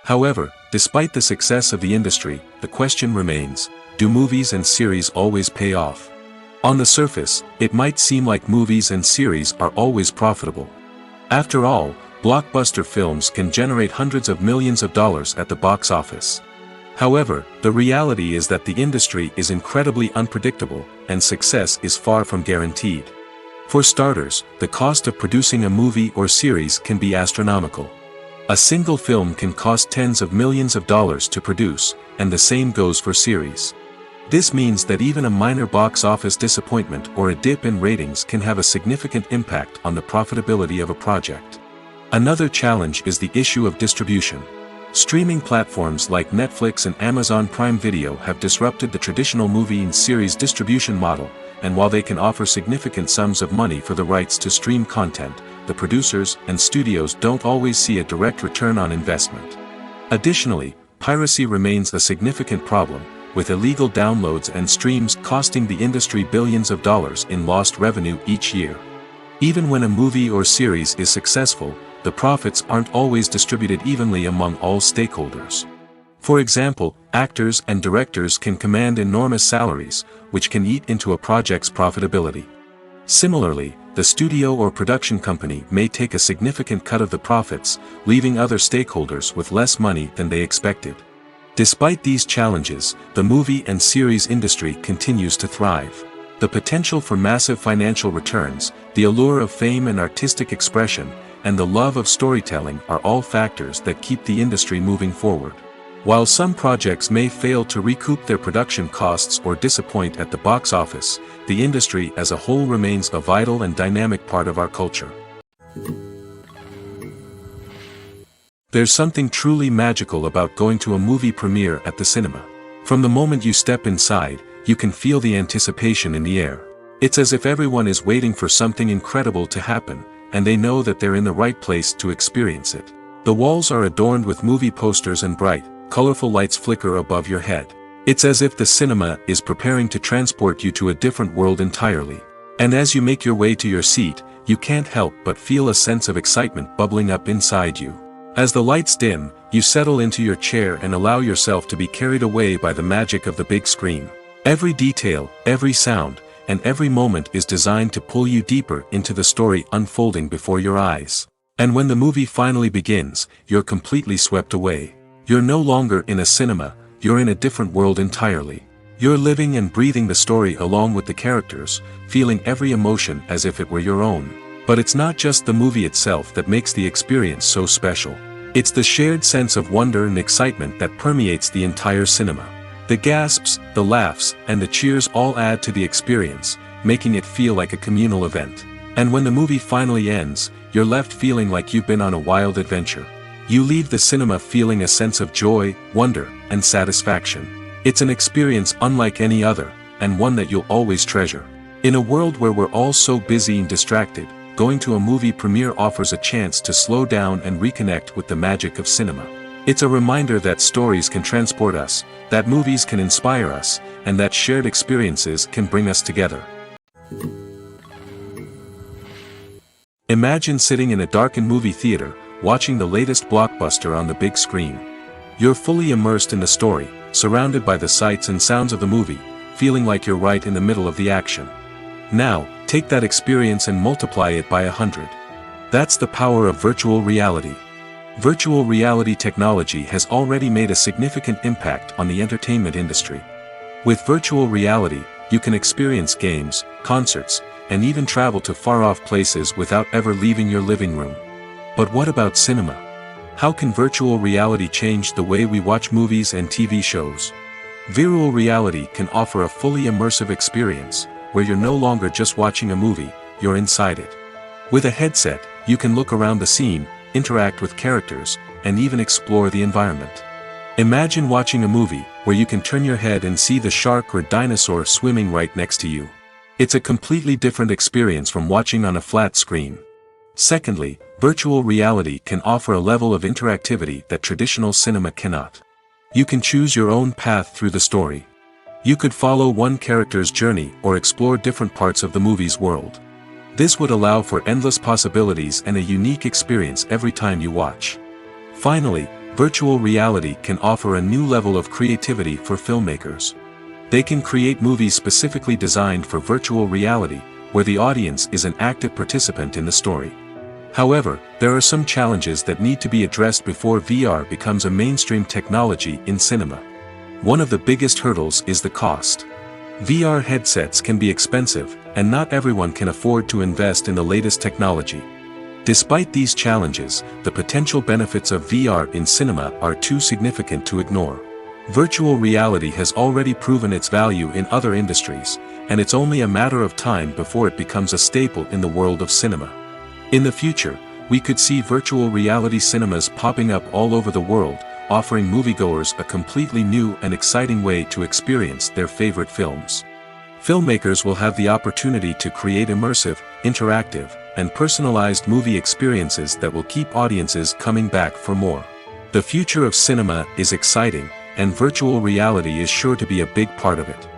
S2: However, despite the success of the industry, the question remains, do movies and series always pay off? On the surface, it might seem like movies and series are always profitable. After all, blockbuster films can generate hundreds of millions of dollars at the box office. However, the reality is that the industry is incredibly unpredictable, and success is far from guaranteed. For starters, the cost of producing a movie or series can be astronomical. A single film can cost tens of millions of dollars to produce, and the same goes for series. This means that even a minor box office disappointment or a dip in ratings can have a significant impact on the profitability of a project. Another challenge is the issue of distribution. Streaming platforms like Netflix and Amazon Prime Video have disrupted the traditional movie and series distribution model, and while they can offer significant sums of money for the rights to stream content, the producers and studios don't always see a direct return on investment. Additionally, piracy remains a significant problem, with illegal downloads and streams costing the industry billions of dollars in lost revenue each year. Even when a movie or series is successful, the profits aren't always distributed evenly among all stakeholders. For example, actors and directors can command enormous salaries, which can eat into a project's profitability. Similarly, the studio or production company may take a significant cut of the profits, leaving other stakeholders with less money than they expected. Despite these challenges, the movie and series industry continues to thrive. The potential for massive financial returns, the allure of fame and artistic expression, and the love of storytelling are all factors that keep the industry moving forward. While some projects may fail to recoup their production costs or disappoint at the box office, the industry as a whole remains a vital and dynamic part of our culture. There's something truly magical about going to a movie premiere at the cinema. From the moment you step inside, you can feel the anticipation in the air. It's as if everyone is waiting for something incredible to happen, and they know that they're in the right place to experience it. The walls are adorned with movie posters and bright, colorful lights flicker above your head. It's as if the cinema is preparing to transport you to a different world entirely. And as you make your way to your seat, you can't help but feel a sense of excitement bubbling up inside you. As the lights dim, you settle into your chair and allow yourself to be carried away by the magic of the big screen. Every detail, every sound, and every moment is designed to pull you deeper into the story unfolding before your eyes. And when the movie finally begins, you're completely swept away. You're no longer in a cinema, you're in a different world entirely. You're living and breathing the story along with the characters, feeling every emotion as if it were your own. But it's not just the movie itself that makes the experience so special. It's the shared sense of wonder and excitement that permeates the entire cinema. The gasps, the laughs, and the cheers all add to the experience, making it feel like a communal event. And when the movie finally ends, you're left feeling like you've been on a wild adventure. You leave the cinema feeling a sense of joy, wonder, and satisfaction. It's an experience unlike any other, and one that you'll always treasure. In a world where we're all so busy and distracted, going to a movie premiere offers a chance to slow down and reconnect with the magic of cinema. It's a reminder that stories can transport us, that movies can inspire us, and that shared experiences can bring us together. Imagine sitting in a darkened movie theater, watching the latest blockbuster on the big screen. You're fully immersed in the story, surrounded by the sights and sounds of the movie, feeling like you're right in the middle of the action. Now, take that experience and multiply it by 100. That's the power of virtual reality. Virtual reality technology has already made a significant impact on the entertainment industry. With virtual reality, you can experience games, concerts, and even travel to far-off places without ever leaving your living room. But what about cinema? How can virtual reality change the way we watch movies and TV shows? Virtual reality can offer a fully immersive experience, where you're no longer just watching a movie, you're inside it. With a headset, you can look around the scene, interact with characters, and even explore the environment. Imagine watching a movie where you can turn your head and see the shark or dinosaur swimming right next to you. It's a completely different experience from watching on a flat screen. Secondly, virtual reality can offer a level of interactivity that traditional cinema cannot. You can choose your own path through the story. You could follow one character's journey or explore different parts of the movie's world. This would allow for endless possibilities and a unique experience every time you watch. Finally, virtual reality can offer a new level of creativity for filmmakers. They can create movies specifically designed for virtual reality, where the audience is an active participant in the story. However, there are some challenges that need to be addressed before VR becomes a mainstream technology in cinema. One of the biggest hurdles is the cost. VR headsets can be expensive, and not everyone can afford to invest in the latest technology. Despite these challenges, the potential benefits of VR in cinema are too significant to ignore. Virtual reality has already proven its value in other industries, and it's only a matter of time before it becomes a staple in the world of cinema. In the future, we could see virtual reality cinemas popping up all over the world, offering moviegoers a completely new and exciting way to experience their favorite films. Filmmakers will have the opportunity to create immersive, interactive, and personalized movie experiences that will keep audiences coming back for more. The future of cinema is exciting, and virtual reality is sure to be a big part of it.